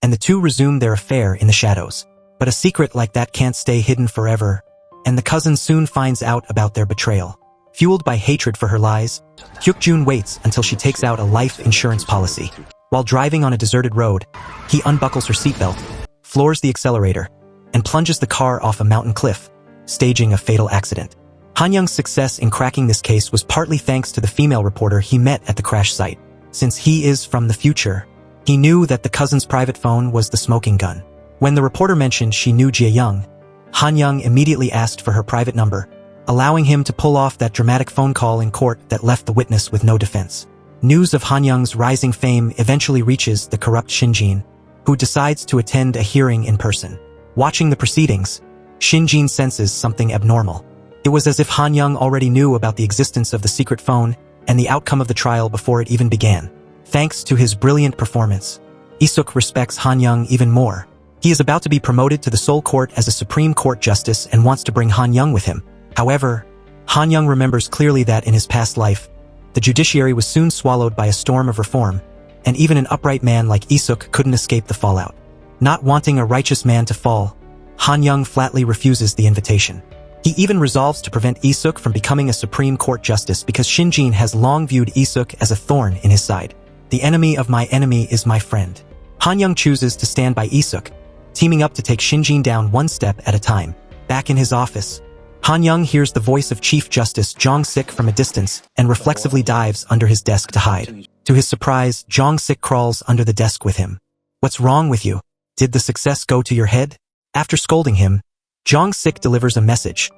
and the two resume their affair in the shadows. But a secret like that can't stay hidden forever, and the cousin soon finds out about their betrayal. Fueled by hatred for her lies, Hyuk-jun waits until she takes out a life insurance policy. While driving on a deserted road, he unbuckles her seatbelt, floors the accelerator, and plunges the car off a mountain cliff, staging a fatal accident. Han Young's success in cracking this case was partly thanks to the female reporter he met at the crash site. Since he is from the future, he knew that the cousin's private phone was the smoking gun. When the reporter mentioned she knew Jae-young, Han Young immediately asked for her private number, allowing him to pull off that dramatic phone call in court that left the witness with no defense. News of Han Young's rising fame eventually reaches the corrupt Shinjin, who decides to attend a hearing in person. Watching the proceedings, Shinjin senses something abnormal. It was as if Han Young already knew about the existence of the secret phone and the outcome of the trial before it even began. Thanks to his brilliant performance, Isuk respects Han Young even more. He is about to be promoted to the Seoul Court as a Supreme Court Justice and wants to bring Han Young with him. However, Han Young remembers clearly that in his past life, the judiciary was soon swallowed by a storm of reform, and even an upright man like Isuk couldn't escape the fallout. Not wanting a righteous man to fall, Han Young flatly refuses the invitation. He even resolves to prevent Isuk from becoming a Supreme Court Justice because Shinjin has long viewed Isuk as a thorn in his side. The enemy of my enemy is my friend. Han Young chooses to stand by Isuk, teaming up to take Shinjin down one step at a time. Back in his office, Han Young hears the voice of Chief Justice Jong-sik from a distance and reflexively dives under his desk to hide. To his surprise, Jong-sik crawls under the desk with him. "What's wrong with you? Did the success go to your head?" After scolding him, Jong-sik delivers a message.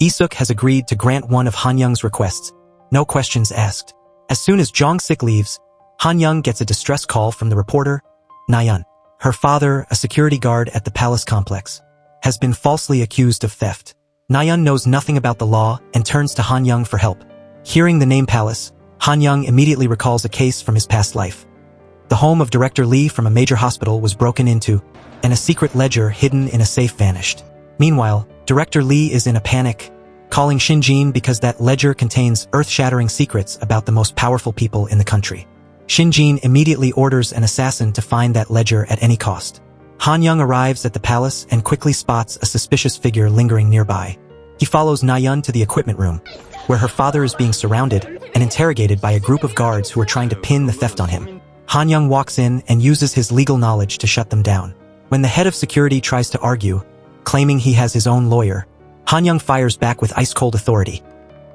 Isuk has agreed to grant one of Han Young's requests, no questions asked. As soon as Jong-sik leaves, Han Young gets a distress call from the reporter, Nayeon. Her father, a security guard at the palace complex, has been falsely accused of theft. Nayeon knows nothing about the law and turns to Han Young for help. Hearing the name Palace, Han Young immediately recalls a case from his past life. The home of Director Lee from a major hospital was broken into, and a secret ledger hidden in a safe vanished. Meanwhile, Director Lee is in a panic, calling Shinjin because that ledger contains earth-shattering secrets about the most powerful people in the country. Shinjin immediately orders an assassin to find that ledger at any cost. Han Young arrives at the palace and quickly spots a suspicious figure lingering nearby. He follows Nayeon to the equipment room, where her father is being surrounded and interrogated by a group of guards who are trying to pin the theft on him. Han Young walks in and uses his legal knowledge to shut them down. When the head of security tries to argue, claiming he has his own lawyer, Han Young fires back with ice-cold authority.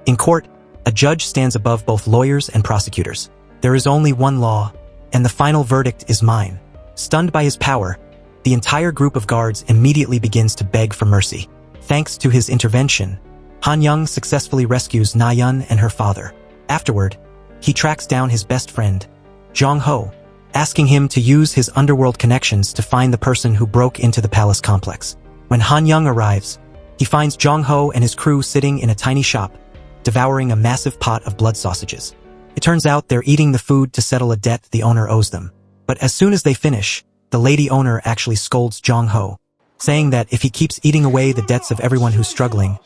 In court, a judge stands above both lawyers and prosecutors. There is only one law, and the final verdict is mine. Stunned by his power, the entire group of guards immediately begins to beg for mercy. Thanks to his intervention, Han Young successfully rescues Nayeon and her father. Afterward, he tracks down his best friend, Jong Ho, asking him to use his underworld connections to find the person who broke into the palace complex. When Han Young arrives, he finds Jong Ho and his crew sitting in a tiny shop, devouring a massive pot of blood sausages. It turns out they're eating the food to settle a debt the owner owes them. But as soon as they finish, the lady owner actually scolds Jong Ho, saying that if he keeps eating away the debts of everyone who's struggling,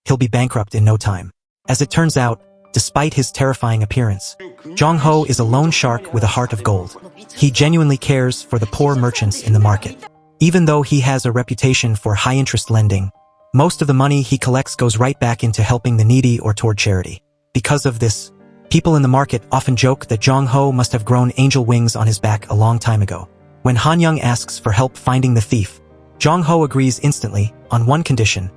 he'll be bankrupt in no time. As it turns out, despite his terrifying appearance, Jong Ho is a loan shark with a heart of gold. He genuinely cares for the poor merchants in the market. Even though he has a reputation for high-interest lending, most of the money he collects goes right back into helping the needy or toward charity. Because of this, people in the market often joke that Jong Ho must have grown angel wings on his back a long time ago. When Han Young asks for help finding the thief, Jong Ho agrees instantly, on one condition.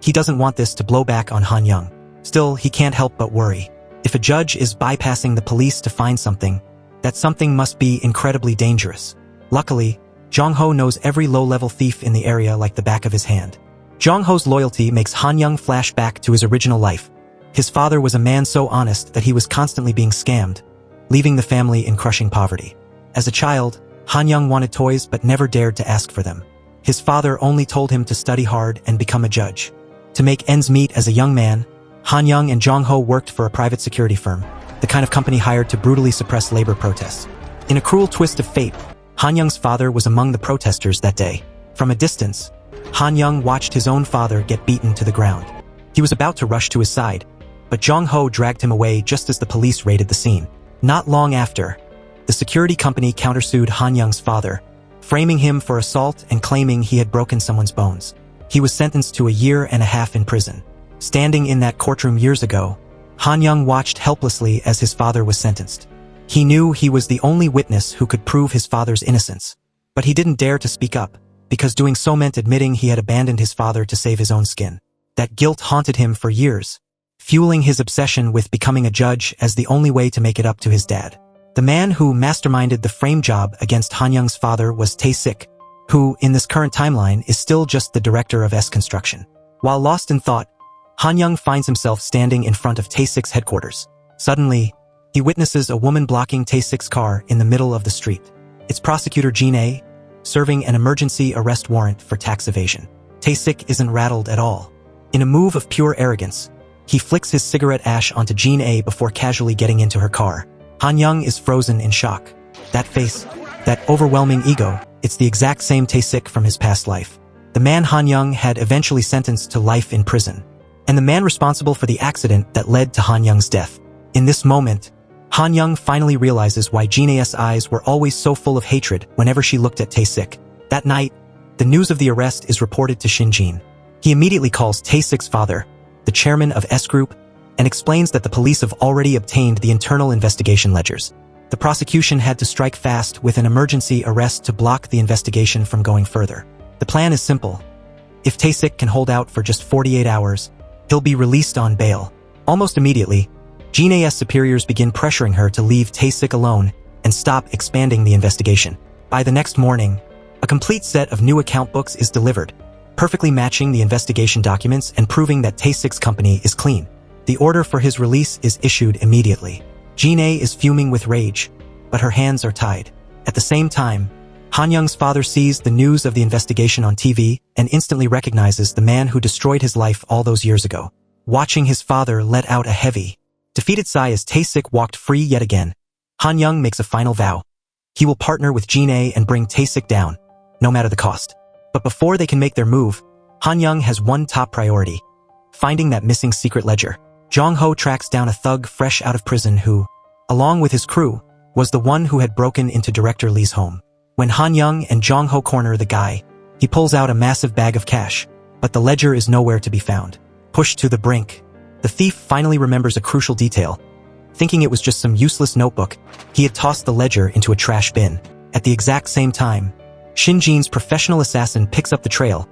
He doesn't want this to blow back on Han Young. Still, he can't help but worry. If a judge is bypassing the police to find something, that something must be incredibly dangerous. Luckily, Jong Ho knows every low-level thief in the area like the back of his hand. Jong Ho's loyalty makes Han Young flash back to his original life. His father was a man so honest that he was constantly being scammed, leaving the family in crushing poverty. As a child, Han Young wanted toys but never dared to ask for them. His father only told him to study hard and become a judge. To make ends meet as a young man, Han Young and Jong Ho worked for a private security firm, the kind of company hired to brutally suppress labor protests. In a cruel twist of fate, Han Young's father was among the protesters that day. From a distance, Han Young watched his own father get beaten to the ground. He was about to rush to his side, but Jong Ho dragged him away just as the police raided the scene. Not long after, the security company countersued Han Young's father, framing him for assault and claiming he had broken someone's bones. He was sentenced to a year and a half in prison. Standing in that courtroom years ago, Han Young watched helplessly as his father was sentenced. He knew he was the only witness who could prove his father's innocence, but he didn't dare to speak up, because doing so meant admitting he had abandoned his father to save his own skin. That guilt haunted him for years, fueling his obsession with becoming a judge as the only way to make it up to his dad. The man who masterminded the frame job against Han Young's father was Tae-sik, who, in this current timeline, is still just the director of S Construction. While lost in thought, Han Young finds himself standing in front of Tae-sik's headquarters. Suddenly, he witnesses a woman blocking Tae-sik's car in the middle of the street. It's prosecutor Jin-ae, serving an emergency arrest warrant for tax evasion. Tae-sik isn't rattled at all. In a move of pure arrogance, he flicks his cigarette ash onto Jin-ae before casually getting into her car. Han Young is frozen in shock. That face, that overwhelming ego, it's the exact same Tae-sik from his past life. The man Han Young had eventually sentenced to life in prison. And the man responsible for the accident that led to Han Young's death. In this moment, Han Young finally realizes why Jin-ae's eyes were always so full of hatred whenever she looked at Tae-sik. That night, the news of the arrest is reported to Shin-jin. He immediately calls Tae-sik's father, the chairman of S Group, and explains that the police have already obtained the internal investigation ledgers. The prosecution had to strike fast with an emergency arrest to block the investigation from going further. The plan is simple. If Tae-sik can hold out for just 48 hours, he'll be released on bail. Almost immediately, Jin-ae's superiors begin pressuring her to leave Tae-sik alone and stop expanding the investigation. By the next morning, a complete set of new account books is delivered, perfectly matching the investigation documents and proving that Tae-sik's company is clean. The order for his release is issued immediately. Jin-ae is fuming with rage, but her hands are tied. At the same time, Han Young's father sees the news of the investigation on TV and instantly recognizes the man who destroyed his life all those years ago. Watching his father let out a heavy, defeated sigh as Tae-sik walked free yet again, Han Young makes a final vow. He will partner with Jin-ae and bring Tae-sik down, no matter the cost. But before they can make their move, Han Young has one top priority: finding that missing secret ledger. Jong-ho tracks down a thug fresh out of prison who, along with his crew, was the one who had broken into Director Lee's home. When Han Young and Jong-ho corner the guy, he pulls out a massive bag of cash, but the ledger is nowhere to be found. Pushed to the brink, the thief finally remembers a crucial detail. Thinking it was just some useless notebook, he had tossed the ledger into a trash bin. At the exact same time, Shin-jin's professional assassin picks up the trail,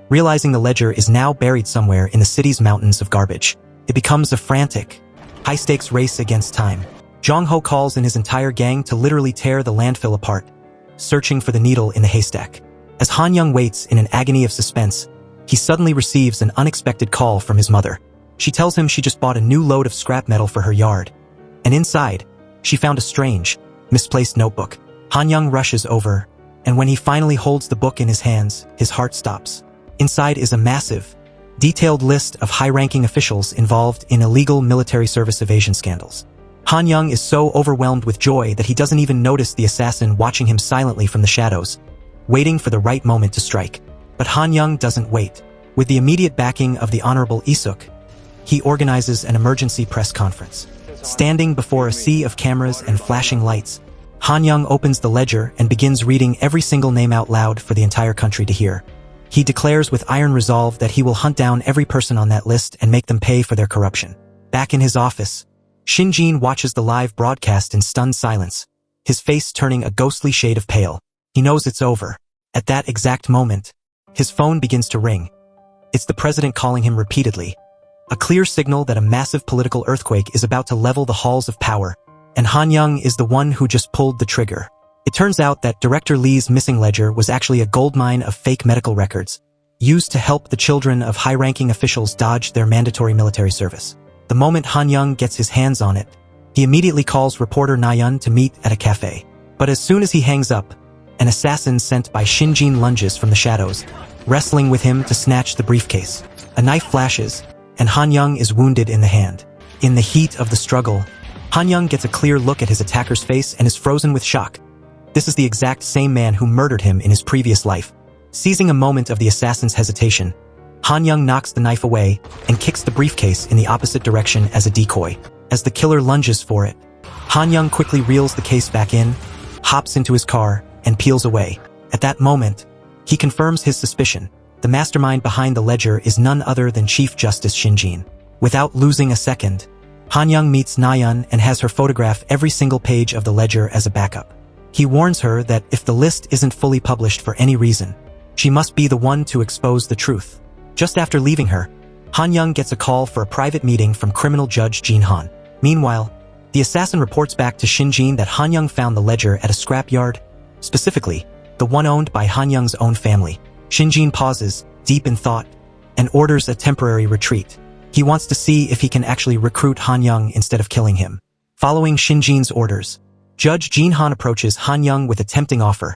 realizing the ledger is now buried somewhere in the city's mountains of garbage. It becomes a frantic, high-stakes race against time. Jong-ho calls in his entire gang to literally tear the landfill apart, searching for the needle in the haystack. As Han Young waits in an agony of suspense, he suddenly receives an unexpected call from his mother. She tells him she just bought a new load of scrap metal for her yard, and inside, she found a strange, misplaced notebook. Han Young rushes over, and when he finally holds the book in his hands, his heart stops. Inside is a massive, detailed list of high-ranking officials involved in illegal military service evasion scandals. Han Young is so overwhelmed with joy that he doesn't even notice the assassin watching him silently from the shadows, waiting for the right moment to strike. But Han Young doesn't wait. With the immediate backing of the Honorable Isuk, he organizes an emergency press conference. Standing before a sea of cameras and flashing lights, Han Young opens the ledger and begins reading every single name out loud for the entire country to hear. He declares with iron resolve that he will hunt down every person on that list and make them pay for their corruption. Back in his office, Shin-jin watches the live broadcast in stunned silence, his face turning a ghostly shade of pale. He knows it's over. At that exact moment, his phone begins to ring. It's the president calling him repeatedly, a clear signal that a massive political earthquake is about to level the halls of power, and Han Young is the one who just pulled the trigger. It turns out that Director Lee's missing ledger was actually a goldmine of fake medical records, used to help the children of high-ranking officials dodge their mandatory military service. The moment Han Young gets his hands on it, he immediately calls reporter Na-yeon to meet at a cafe. But as soon as he hangs up, an assassin sent by Shin-jin lunges from the shadows, wrestling with him to snatch the briefcase. A knife flashes, and Han Young is wounded in the hand. In the heat of the struggle, Han Young gets a clear look at his attacker's face and is frozen with shock. This is the exact same man who murdered him in his previous life. Seizing a moment of the assassin's hesitation, Han Young knocks the knife away and kicks the briefcase in the opposite direction as a decoy. As the killer lunges for it, Han Young quickly reels the case back in, hops into his car, and peels away. At that moment, he confirms his suspicion. The mastermind behind the ledger is none other than Chief Justice Shin-jin. Without losing a second, Han Young meets Na-yeon and has her photograph every single page of the ledger as a backup. He warns her that if the list isn't fully published for any reason, she must be the one to expose the truth. Just after leaving her, Han Young gets a call for a private meeting from criminal judge Jin Han. Meanwhile, the assassin reports back to Shin-jin that Han Young found the ledger at a scrapyard, specifically, the one owned by Han Young's own family. Shin-jin pauses, deep in thought, and orders a temporary retreat. He wants to see if he can actually recruit Han Young instead of killing him. Following Shinjin's orders, Judge Jin Han approaches Han Young with a tempting offer,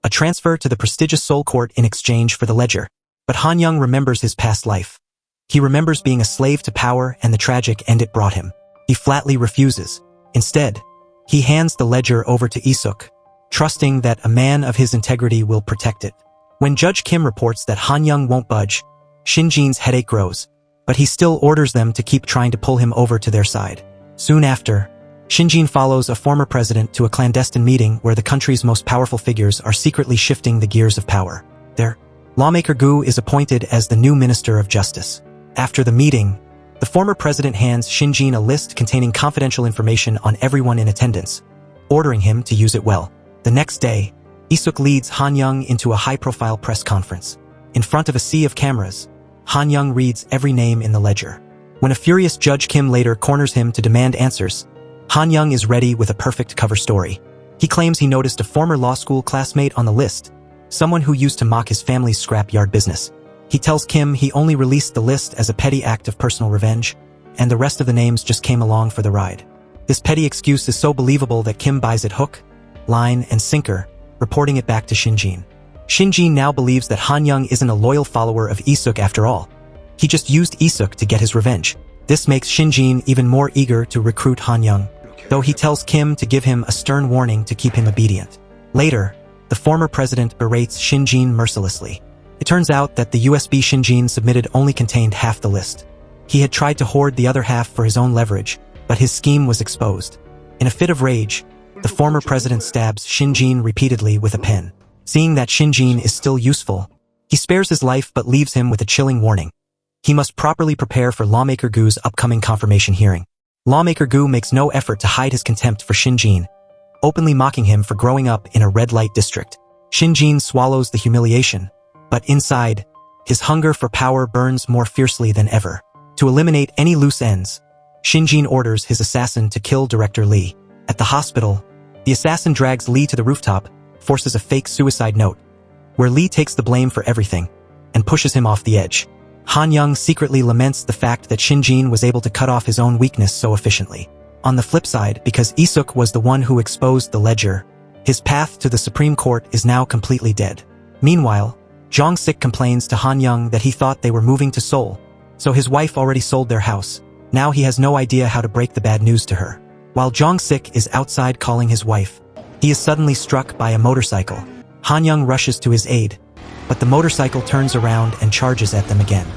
a transfer to the prestigious Seoul court in exchange for the ledger. But Han Young remembers his past life. He remembers being a slave to power and the tragic end it brought him. He flatly refuses. Instead, he hands the ledger over to Isuk, trusting that a man of his integrity will protect it. When Judge Kim reports that Han Young won't budge, Shinjin's headache grows, but he still orders them to keep trying to pull him over to their side. Soon after, Shinjin follows a former president to a clandestine meeting where the country's most powerful figures are secretly shifting the gears of power. There, lawmaker Gu is appointed as the new Minister of Justice. After the meeting, the former president hands Shinjin a list containing confidential information on everyone in attendance, ordering him to use it well. The next day, Isuk leads Han Young into a high-profile press conference. In front of a sea of cameras, Han Young reads every name in the ledger. When a furious Judge Kim later corners him to demand answers, Han Young is ready with a perfect cover story. He claims he noticed a former law school classmate on the list, someone who used to mock his family's scrapyard business. He tells Kim he only released the list as a petty act of personal revenge, and the rest of the names just came along for the ride. This petty excuse is so believable that Kim buys it hook, line, and sinker, reporting it back to Shinjin. Shinjin now believes that Han Young isn't a loyal follower of Isuk after all. He just used Isuk to get his revenge. This makes Shinjin even more eager to recruit Han Young, though he tells Kim to give him a stern warning to keep him obedient. Later, the former president berates Shinjin mercilessly. It turns out that the USB Shinjin submitted only contained half the list. He had tried to hoard the other half for his own leverage, but his scheme was exposed. In a fit of rage, the former president stabs Shinjin repeatedly with a pen. Seeing that Shinjin is still useful, he spares his life but leaves him with a chilling warning. He must properly prepare for Lawmaker Gu's upcoming confirmation hearing. Lawmaker Gu makes no effort to hide his contempt for Shinjin, openly mocking him for growing up in a red light district. Shinjin swallows the humiliation, but inside, his hunger for power burns more fiercely than ever. To eliminate any loose ends, Shinjin orders his assassin to kill Director Lee. At the hospital, the assassin drags Lee to the rooftop, forces a fake suicide note, where Lee takes the blame for everything, and pushes him off the edge. Han Young secretly laments the fact that Shinjin was able to cut off his own weakness so efficiently. On the flip side, because Isuk was the one who exposed the ledger, his path to the Supreme Court is now completely dead. Meanwhile, Jong-sik complains to Han Young that he thought they were moving to Seoul, so his wife already sold their house. Now he has no idea how to break the bad news to her. While Jong-sik is outside calling his wife, he is suddenly struck by a motorcycle. Han Young rushes to his aid, but the motorcycle turns around and charges at them again.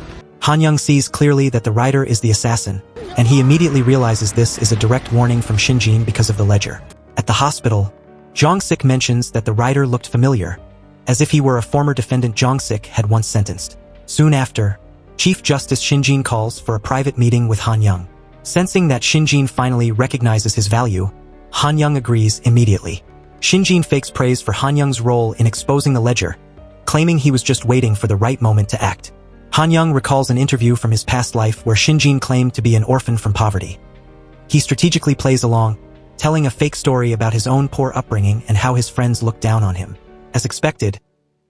Han Young sees clearly that the rider is the assassin, and he immediately realizes this is a direct warning from Shinjin because of the ledger. At the hospital, Jong-sik mentions that the rider looked familiar, as if he were a former defendant Jong-sik had once sentenced. Soon after, Chief Justice Shinjin calls for a private meeting with Han Young. Sensing that Shinjin finally recognizes his value, Han Young agrees immediately. Shinjin fakes praise for Han Young's role in exposing the ledger, claiming he was just waiting for the right moment to act. Han Young recalls an interview from his past life where Shinjin claimed to be an orphan from poverty. He strategically plays along, telling a fake story about his own poor upbringing and how his friends looked down on him. As expected,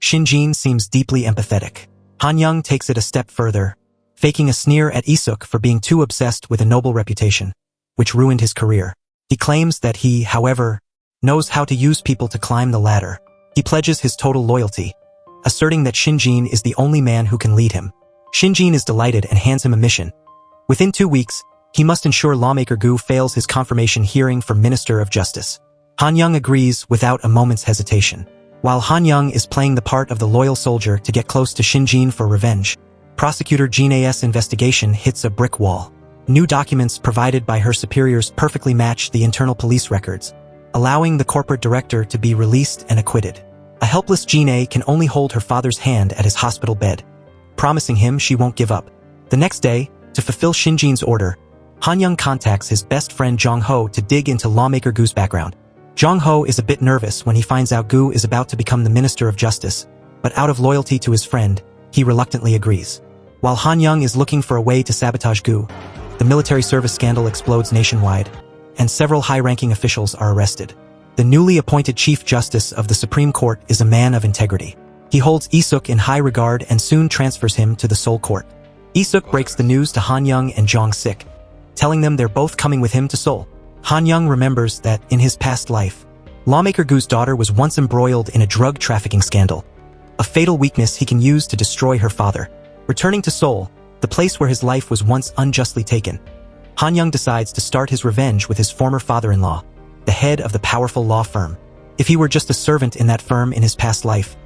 Shinjin seems deeply empathetic. Han Young takes it a step further, faking a sneer at Isuk for being too obsessed with a noble reputation, which ruined his career. He claims that he, however, knows how to use people to climb the ladder. He pledges his total loyalty, asserting that Shinjin is the only man who can lead him. Shinjin is delighted and hands him a mission. Within 2 weeks, he must ensure Lawmaker Gu fails his confirmation hearing for Minister of Justice. Han Young agrees without a moment's hesitation. While Han Young is playing the part of the loyal soldier to get close to Shinjin for revenge, Prosecutor Jin-a's investigation hits a brick wall. New documents provided by her superiors perfectly match the internal police records, allowing the corporate director to be released and acquitted. A helpless Jin-a can only hold her father's hand at his hospital bed, promising him she won't give up. The next day, to fulfill Shinjin's order, Han Young contacts his best friend Jong-ho to dig into Lawmaker Gu's background. Jong-ho is a bit nervous when he finds out Gu is about to become the Minister of Justice, but out of loyalty to his friend, he reluctantly agrees. While Han Young is looking for a way to sabotage Gu, the military service scandal explodes nationwide, and several high-ranking officials are arrested. The newly appointed Chief Justice of the Supreme Court is a man of integrity. He holds Isuk in high regard and soon transfers him to the Seoul Court. Isuk breaks the news to Han Young and Jong Sik, telling them they're both coming with him to Seoul. Han Young remembers that, in his past life, Lawmaker Gu's daughter was once embroiled in a drug trafficking scandal, a fatal weakness he can use to destroy her father. Returning to Seoul, the place where his life was once unjustly taken, Han Young decides to start his revenge with his former father-in-law, the head of the powerful law firm. If he were just a servant in that firm in his past life,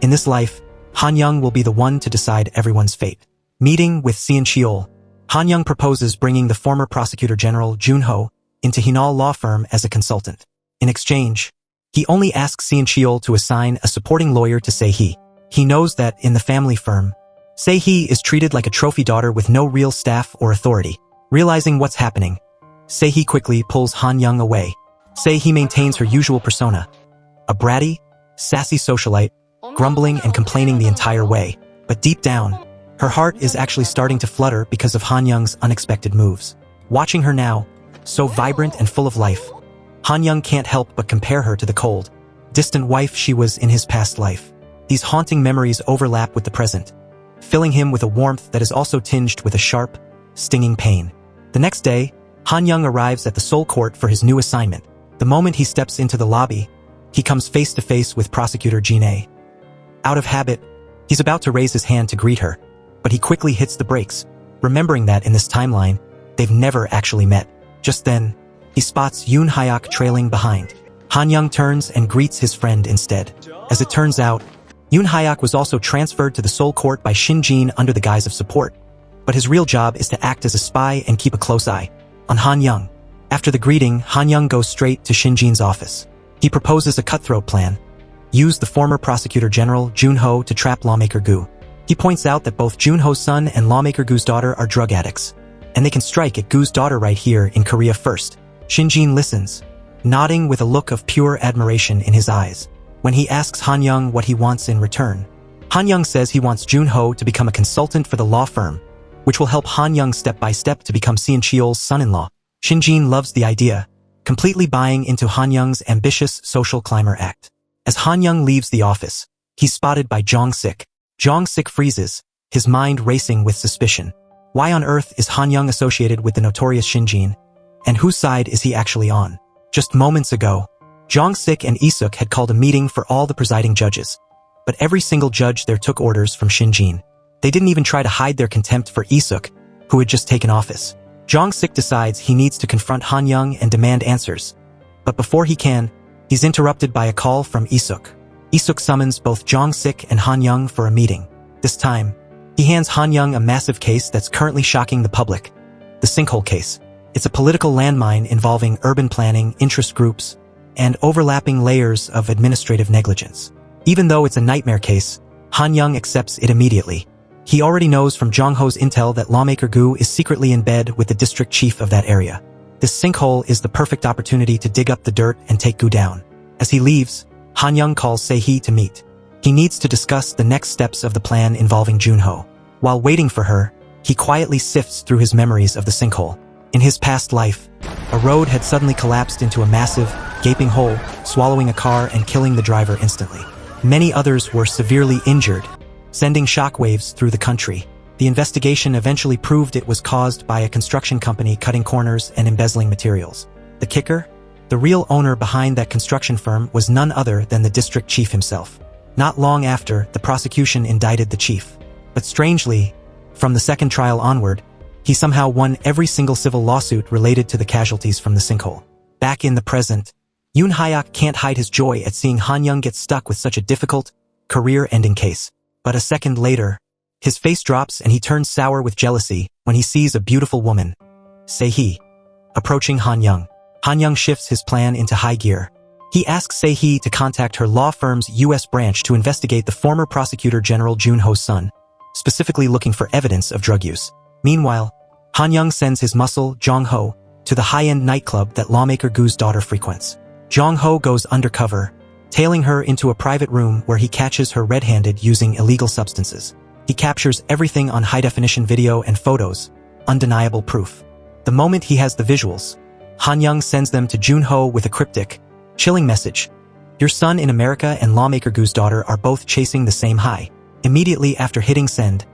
in this life, Han Young will be the one to decide everyone's fate. Meeting with Seon Cheol, Han Young proposes bringing the former prosecutor general Jun Ho into Hinal law firm as a consultant. In exchange, he only asks Seon Cheol to assign a supporting lawyer to Se-hee. He knows that, in the family firm, Se-hee is treated like a trophy daughter with no real staff or authority. Realizing what's happening, Se-hee quickly pulls Han Young away. Se-hee maintains her usual persona, a bratty, sassy socialite, grumbling and complaining the entire way. But deep down, her heart is actually starting to flutter because of Han Young's unexpected moves. Watching her now, so vibrant and full of life, Han Young can't help but compare her to the cold, distant wife she was in his past life. These haunting memories overlap with the present, filling him with a warmth that is also tinged with a sharp, stinging pain. The next day, Han Young arrives at the Seoul court for his new assignment. The moment he steps into the lobby, he comes face to face with prosecutor Jin-ae. Out of habit, he's about to raise his hand to greet her, but he quickly hits the brakes, remembering that in this timeline, they've never actually met. Just then, he spots Yoon Hyuk trailing behind. Han Young turns and greets his friend instead. As it turns out, Yoon Hyuk was also transferred to the Seoul court by Shin Jin under the guise of support, but his real job is to act as a spy and keep a close eye on Han Young. After the greeting, Han Young goes straight to Shin Jin's office. He proposes a cutthroat plan: use the former prosecutor general Jun Ho to trap Lawmaker Gu. He points out that both Jun Ho's son and Lawmaker Gu's daughter are drug addicts, and they can strike at Gu's daughter right here in Korea first. Shin Jin listens, nodding with a look of pure admiration in his eyes. When he asks Han Young what he wants in return, Han Young says he wants Jun Ho to become a consultant for the law firm, which will help Han Young step by step to become Seon Cheol's son-in-law. Shin Jin loves the idea, completely buying into Han Young's ambitious social climber act. As Han Young leaves the office, he's spotted by Jong Sik. Jong Sik freezes, his mind racing with suspicion. Why on earth is Han Young associated with the notorious Shin Jin? And whose side is he actually on? Just moments ago, Jong Sik and Isuk had called a meeting for all the presiding judges, but every single judge there took orders from Shin Jin. They didn't even try to hide their contempt for Isuk, who had just taken office. Jong Sik decides he needs to confront Han Young and demand answers, but before he can, he's interrupted by a call from Isuk. Isuk summons both Jong Sik and Han Young for a meeting. This time, he hands Han Young a massive case that's currently shocking the public: the sinkhole case. It's a political landmine involving urban planning, interest groups, and overlapping layers of administrative negligence. Even though it's a nightmare case, Han Young accepts it immediately. He already knows from Jong Ho's intel that Lawmaker Gu is secretly in bed with the district chief of that area. This sinkhole is the perfect opportunity to dig up the dirt and take Gu down. As he leaves, Han Young calls Se-hee to meet. He needs to discuss the next steps of the plan involving Jun Ho. While waiting for her, he quietly sifts through his memories of the sinkhole. In his past life, a road had suddenly collapsed into a massive, gaping hole, swallowing a car and killing the driver instantly. Many others were severely injured, sending shockwaves through the country. The investigation eventually proved it was caused by a construction company cutting corners and embezzling materials. The kicker? The real owner behind that construction firm was none other than the district chief himself. Not long after, the prosecution indicted the chief. But strangely, from the second trial onward, he somehow won every single civil lawsuit related to the casualties from the sinkhole. Back in the present, Yoon Hyuk can't hide his joy at seeing Han Young get stuck with such a difficult, career-ending case. But a second later, his face drops and he turns sour with jealousy when he sees a beautiful woman, Se-hee, approaching Han Young. Han Young shifts his plan into high gear. He asks Se-hee to contact her law firm's U.S. branch to investigate the former prosecutor general Jun Ho's son, specifically looking for evidence of drug use. Meanwhile, Han Young sends his muscle, Jong Ho, to the high-end nightclub that Lawmaker Gu's daughter frequents. Jong Ho goes undercover, tailing her into a private room where he catches her red-handed using illegal substances. He captures everything on high-definition video and photos, undeniable proof. The moment he has the visuals, Han Young sends them to Jun Ho with a cryptic, chilling message: "Your son in America and Lawmaker Gu's daughter are both chasing the same high." Immediately after hitting send,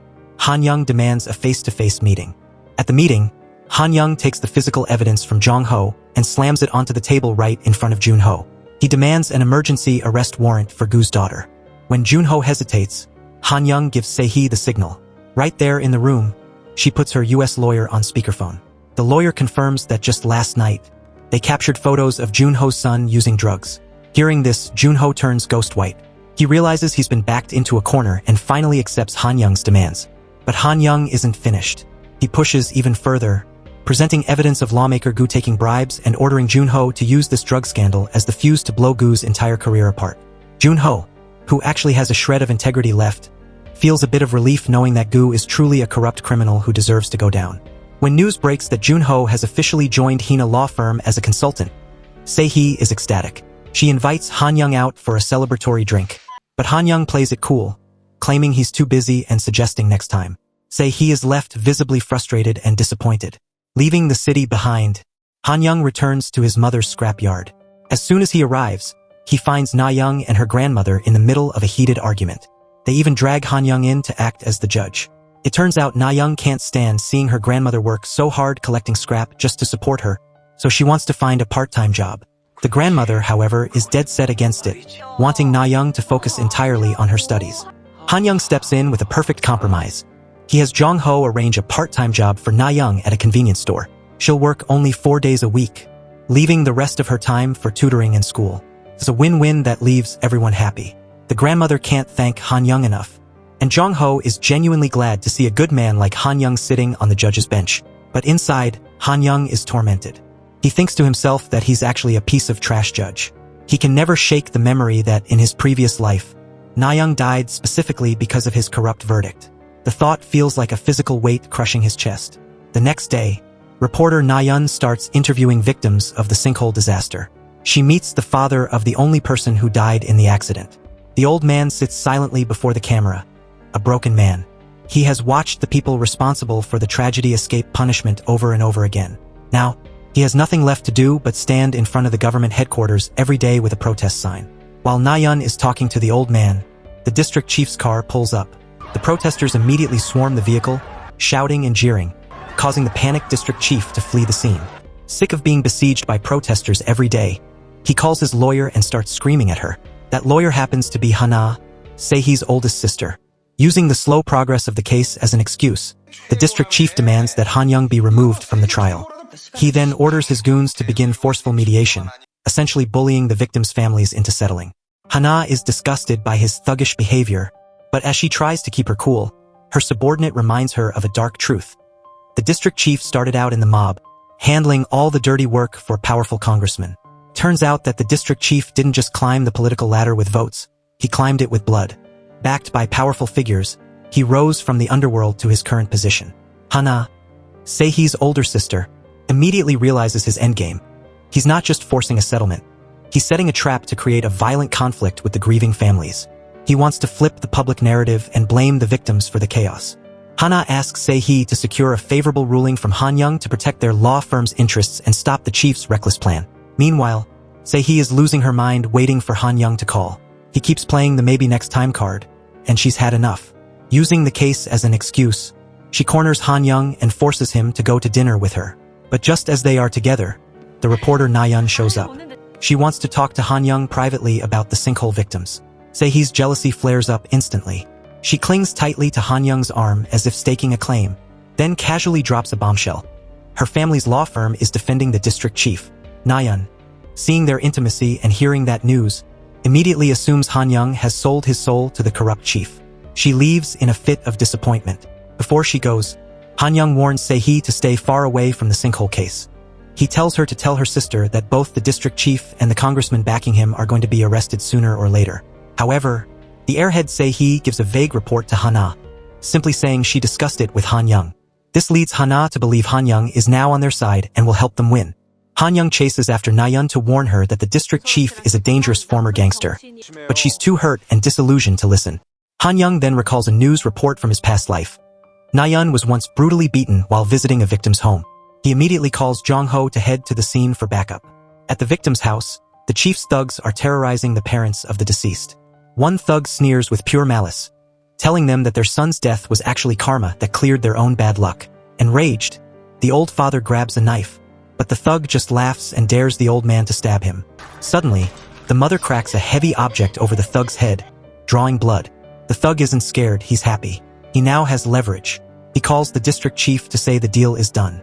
Han Young demands a face-to-face meeting. At the meeting, Han Young takes the physical evidence from Jong Ho and slams it onto the table right in front of Jun Ho. He demands an emergency arrest warrant for Gu's daughter. When Jun Ho hesitates, Han Young gives Se-hee the signal. Right there in the room, she puts her US lawyer on speakerphone. The lawyer confirms that just last night, they captured photos of Jun Ho's son using drugs. Hearing this, Jun Ho turns ghost white. He realizes he's been backed into a corner and finally accepts Han Young's demands. But Han Young isn't finished. He pushes even further, presenting evidence of lawmaker Gu taking bribes and ordering Jun Ho to use this drug scandal as the fuse to blow Gu's entire career apart. Jun Ho, who actually has a shred of integrity left, feels a bit of relief knowing that Gu is truly a corrupt criminal who deserves to go down. When news breaks that Jun Ho has officially joined Hina law firm as a consultant, Se-hee is ecstatic. She invites Han Young out for a celebratory drink. But Han Young plays it cool, claiming he's too busy and suggesting next time. Se-hee is left visibly frustrated and disappointed. Leaving the city behind, Han Young returns to his mother's scrapyard. As soon as he arrives, he finds Na Young and her grandmother in the middle of a heated argument. They even drag Han Young in to act as the judge. It turns out Na Young can't stand seeing her grandmother work so hard collecting scrap just to support her, so she wants to find a part-time job. The grandmother, however, is dead set against it, wanting Na Young to focus entirely on her studies. Han Young steps in with a perfect compromise. He has Jong Ho arrange a part-time job for Na Young at a convenience store. She'll work only 4 days a week, leaving the rest of her time for tutoring and school. It's a win-win that leaves everyone happy. The grandmother can't thank Han Young enough. And Jong Ho is genuinely glad to see a good man like Han Young sitting on the judge's bench. But inside, Han Young is tormented. He thinks to himself that he's actually a piece of trash judge. He can never shake the memory that in his previous life, Na Young died specifically because of his corrupt verdict. The thought feels like a physical weight crushing his chest. The next day, reporter Na Young starts interviewing victims of the sinkhole disaster. She meets the father of the only person who died in the accident. The old man sits silently before the camera, a broken man. He has watched the people responsible for the tragedy escape punishment over and over again. Now, he has nothing left to do but stand in front of the government headquarters every day with a protest sign. While Na Young is talking to the old man, the district chief's car pulls up. The protesters immediately swarm the vehicle, shouting and jeering, causing the panicked district chief to flee the scene. Sick of being besieged by protesters every day, he calls his lawyer and starts screaming at her. That lawyer happens to be Hana, Se-hee's oldest sister. Using the slow progress of the case as an excuse, the district chief demands that Han Young be removed from the trial. He then orders his goons to begin forceful mediation, essentially bullying the victims' families into settling. Hana is disgusted by his thuggish behavior, but as she tries to keep her cool, her subordinate reminds her of a dark truth. The district chief started out in the mob, handling all the dirty work for powerful congressmen. Turns out that the district chief didn't just climb the political ladder with votes, he climbed it with blood. Backed by powerful figures, he rose from the underworld to his current position. Hana, Se-hee's older sister, immediately realizes his endgame. He's not just forcing a settlement. He's setting a trap to create a violent conflict with the grieving families. He wants to flip the public narrative and blame the victims for the chaos. Hana asks Se-hee to secure a favorable ruling from Han Young to protect their law firm's interests and stop the chief's reckless plan. Meanwhile, Se-hee is losing her mind waiting for Han Young to call. He keeps playing the maybe next time card, and she's had enough. Using the case as an excuse, she corners Han Young and forces him to go to dinner with her. But just as they are together, the reporter Na Young shows up. She wants to talk to Han Young privately about the sinkhole victims. Se-hee's jealousy flares up instantly. She clings tightly to Han Young's arm as if staking a claim, then casually drops a bombshell. Her family's law firm is defending the district chief. Na Young, seeing their intimacy and hearing that news, immediately assumes Han Young has sold his soul to the corrupt chief. She leaves in a fit of disappointment. Before she goes, Han Young warns Se-hee to stay far away from the sinkhole case. He tells her to tell her sister that both the district chief and the congressman backing him are going to be arrested sooner or later. However, the airhead Se-hee gives a vague report to Hana, simply saying she discussed it with Han Young. This leads Hana to believe Han Young is now on their side and will help them win. Han Young chases after Na Young to warn her that the district chief is a dangerous former gangster, but she's too hurt and disillusioned to listen. Han Young then recalls a news report from his past life. Na Young was once brutally beaten while visiting a victim's home. He immediately calls Jong Ho to head to the scene for backup. At the victim's house, the chief's thugs are terrorizing the parents of the deceased. One thug sneers with pure malice, telling them that their son's death was actually karma that cleared their own bad luck. Enraged, the old father grabs a knife, but the thug just laughs and dares the old man to stab him. Suddenly, the mother cracks a heavy object over the thug's head, drawing blood. The thug isn't scared, he's happy. He now has leverage. He calls the district chief to say the deal is done.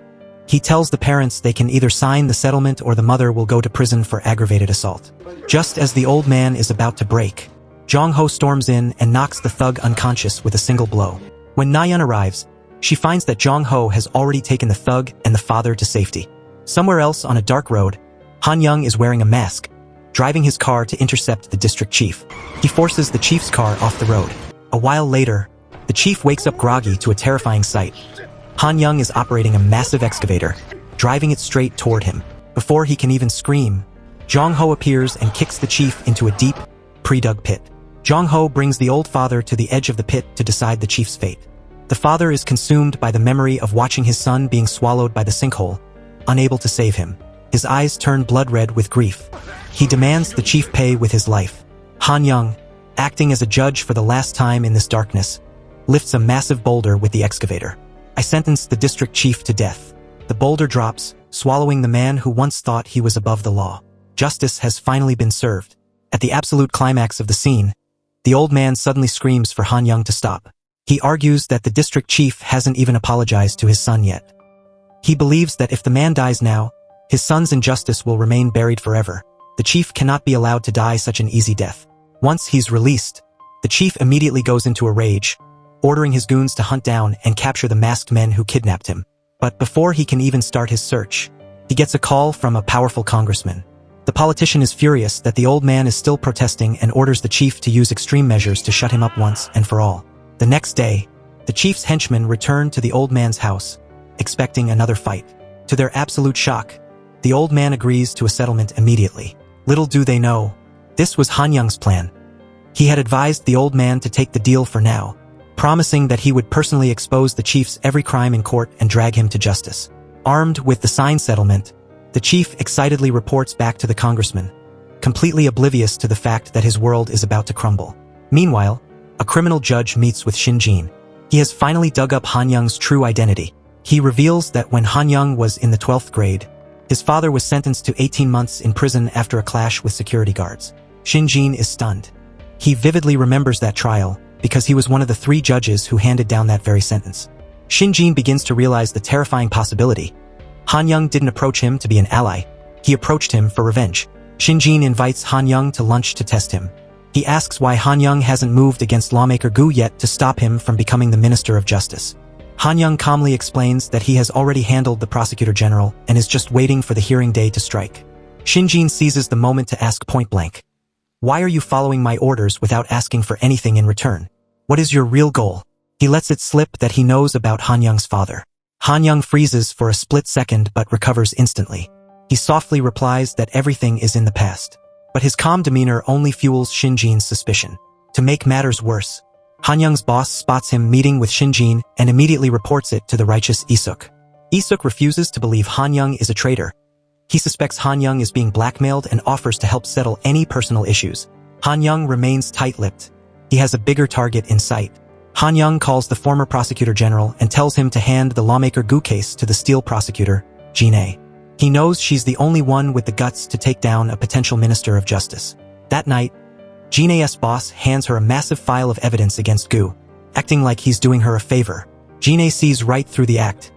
He tells the parents they can either sign the settlement or the mother will go to prison for aggravated assault. Just as the old man is about to break, Jong-ho storms in and knocks the thug unconscious with a single blow. When Na-yeon arrives, she finds that Jong-ho has already taken the thug and the father to safety. Somewhere else on a dark road, Han-young is wearing a mask, driving his car to intercept the district chief. He forces the chief's car off the road. A while later, the chief wakes up groggy to a terrifying sight. Han-young is operating a massive excavator, driving it straight toward him. Before he can even scream, Jong-ho appears and kicks the chief into a deep, pre-dug pit. Jong-ho brings the old father to the edge of the pit to decide the chief's fate. The father is consumed by the memory of watching his son being swallowed by the sinkhole, unable to save him. His eyes turn blood red with grief. He demands the chief pay with his life. Han-young, acting as a judge for the last time in this darkness, lifts a massive boulder with the excavator. I sentence the district chief to death. The boulder drops, swallowing the man who once thought he was above the law. Justice has finally been served. At the absolute climax of the scene, the old man suddenly screams for Han-young to stop. He argues that the district chief hasn't even apologized to his son yet. He believes that if the man dies now, his son's injustice will remain buried forever. The chief cannot be allowed to die such an easy death. Once he's released, the chief immediately goes into a rage, ordering his goons to hunt down and capture the masked men who kidnapped him. But before he can even start his search, he gets a call from a powerful congressman. The politician is furious that the old man is still protesting and orders the chief to use extreme measures to shut him up once and for all. The next day, the chief's henchmen return to the old man's house, expecting another fight. To their absolute shock, the old man agrees to a settlement immediately. Little do they know, this was Han-young's plan. He had advised the old man to take the deal for now, promising that he would personally expose the chief's every crime in court and drag him to justice. Armed with the signed settlement, the chief excitedly reports back to the congressman, completely oblivious to the fact that his world is about to crumble. Meanwhile, a criminal judge meets with Shin-jin. He has finally dug up Han-young's true identity. He reveals that when Han-young was in the 12th grade, his father was sentenced to 18 months in prison after a clash with security guards. Shin-jin is stunned. He vividly remembers that trial, because he was one of the 3 judges who handed down that very sentence. Shin-jin begins to realize the terrifying possibility. Han-young didn't approach him to be an ally. He approached him for revenge. Shin-jin invites Han-young to lunch to test him. He asks why Han-young hasn't moved against lawmaker Gu yet to stop him from becoming the Minister of Justice. Han-young calmly explains that he has already handled the prosecutor general and is just waiting for the hearing day to strike. Shin-jin seizes the moment to ask point-blank, "Why are you following my orders without asking for anything in return? What is your real goal?" He lets it slip that he knows about Han-young's father. Han-young freezes for a split second but recovers instantly. He softly replies that everything is in the past. But his calm demeanor only fuels Shin-jin's suspicion. To make matters worse, Han-young's boss spots him meeting with Shin-jin and immediately reports it to the righteous Isuk. Isuk refuses to believe Han-young is a traitor. He suspects Han-young is being blackmailed and offers to help settle any personal issues. Han-young remains tight-lipped. He has a bigger target in sight. Han-young calls the former prosecutor general and tells him to hand the lawmaker Gu case to the steel prosecutor, Jin-ae. He knows she's the only one with the guts to take down a potential minister of justice. That night, Jin-ae's boss hands her a massive file of evidence against Gu, acting like he's doing her a favor. Jin-ae sees right through the act.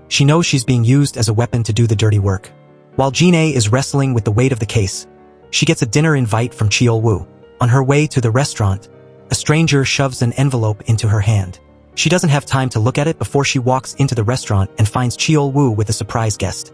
She knows she's being used as a weapon to do the dirty work. While Jin-ae is wrestling with the weight of the case, she gets a dinner invite from Cheol-woo. On her way to the restaurant, a stranger shoves an envelope into her hand. She doesn't have time to look at it before she walks into the restaurant and finds Cheol-woo with a surprise guest,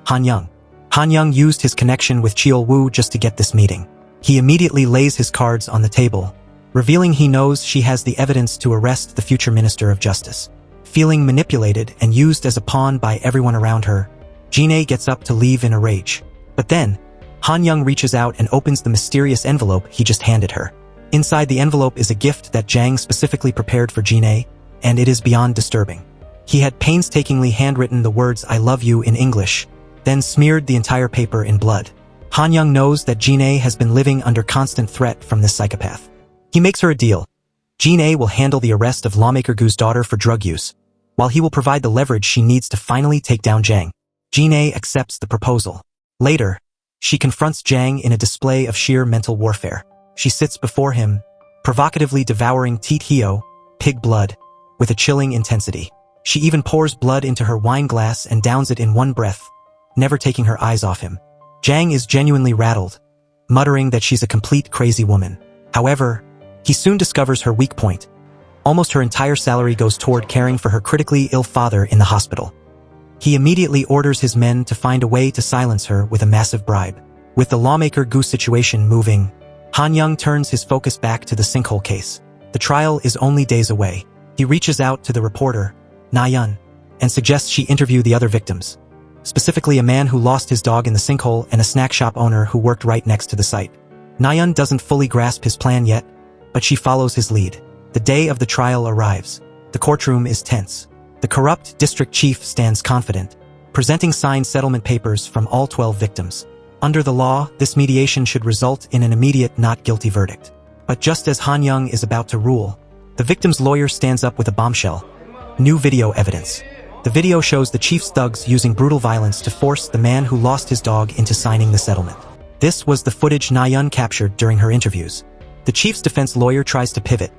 Han-young. Han-young used his connection with Cheol-woo just to get this meeting. He immediately lays his cards on the table, revealing he knows she has the evidence to arrest the future Minister of Justice. Feeling manipulated and used as a pawn by everyone around her, Jin-ae gets up to leave in a rage. But then, Han-young reaches out and opens the mysterious envelope he just handed her. Inside the envelope is a gift that Jang specifically prepared for Jin-ae, and it is beyond disturbing. He had painstakingly handwritten the words "I love you" in English, then smeared the entire paper in blood. Han-young knows that Jin-ae has been living under constant threat from this psychopath. He makes her a deal. Jean A will handle the arrest of lawmaker Gu's daughter for drug use, while he will provide the leverage she needs to finally take down Zhang. Jean A accepts the proposal. Later, she confronts Zhang in a display of sheer mental warfare. She sits before him, provocatively devouring Teat Hio, pig blood, with a chilling intensity. She even pours blood into her wine glass and downs it in one breath, never taking her eyes off him. Zhang is genuinely rattled, muttering that she's a complete crazy woman. However, he soon discovers her weak point. Almost her entire salary goes toward caring for her critically ill father in the hospital. He immediately orders his men to find a way to silence her with a massive bribe. With the lawmaker Gu situation moving, Han Young turns his focus back to the sinkhole case. The trial is only days away. He reaches out to the reporter, Na Yun, and suggests she interview the other victims, specifically a man who lost his dog in the sinkhole and a snack shop owner who worked right next to the site. Na Yun doesn't fully grasp his plan yet, but she follows his lead. The day of the trial arrives. The courtroom is tense. The corrupt district chief stands confident, presenting signed settlement papers from all 12 victims. Under the law, this mediation should result in an immediate not guilty verdict. But just as Han Young is about to rule, the victim's lawyer stands up with a bombshell. New video evidence. The video shows the chief's thugs using brutal violence to force the man who lost his dog into signing the settlement. This was the footage Na Yun captured during her interviews. The chief's defense lawyer tries to pivot,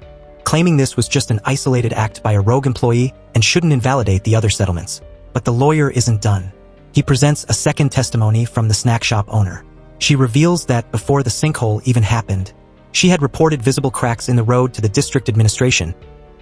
claiming this was just an isolated act by a rogue employee and shouldn't invalidate the other settlements. But the lawyer isn't done. He presents a second testimony from the snack shop owner. She reveals that before the sinkhole even happened, she had reported visible cracks in the road to the district administration,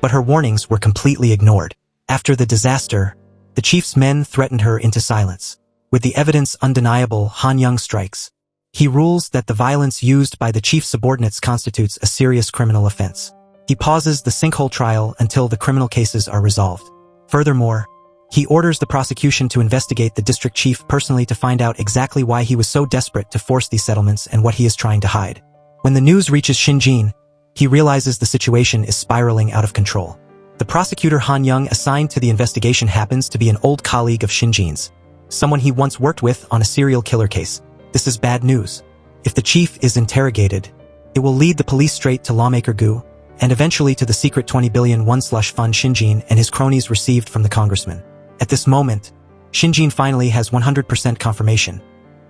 but her warnings were completely ignored. After the disaster, the chief's men threatened her into silence. With the evidence undeniable, Han Young strikes. He rules that the violence used by the chief's subordinates constitutes a serious criminal offense. He pauses the sinkhole trial until the criminal cases are resolved. Furthermore, he orders the prosecution to investigate the district chief personally to find out exactly why he was so desperate to force these settlements and what he is trying to hide. When the news reaches Xinjin, he realizes the situation is spiraling out of control. The prosecutor Han Young assigned to the investigation happens to be an old colleague of Xinjin's, someone he once worked with on a serial killer case. This is bad news. If the chief is interrogated, it will lead the police straight to lawmaker Gu, and eventually to the secret 20 billion fund Xinjin and his cronies received from the congressman. At this moment, Xinjin finally has 100% confirmation.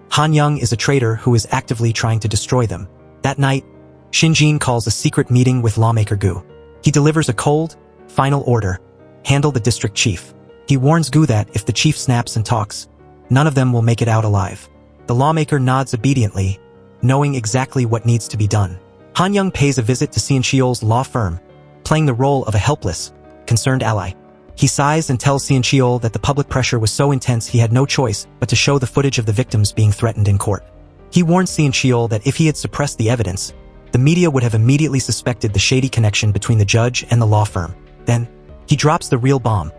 Han Young is a traitor who is actively trying to destroy them. That night, Xinjin calls a secret meeting with lawmaker Gu. He delivers a cold, final order: handle the district chief. He warns Gu that if the chief snaps and talks, none of them will make it out alive. The lawmaker nods obediently, knowing exactly what needs to be done. Han Young pays a visit to Xianqiol's law firm, playing the role of a helpless, concerned ally. He sighs and tells Xianqiol that the public pressure was so intense he had no choice but to show the footage of the victims being threatened in court. He warns Xianqiol that if he had suppressed the evidence, the media would have immediately suspected the shady connection between the judge and the law firm. Then, he drops the real bomb.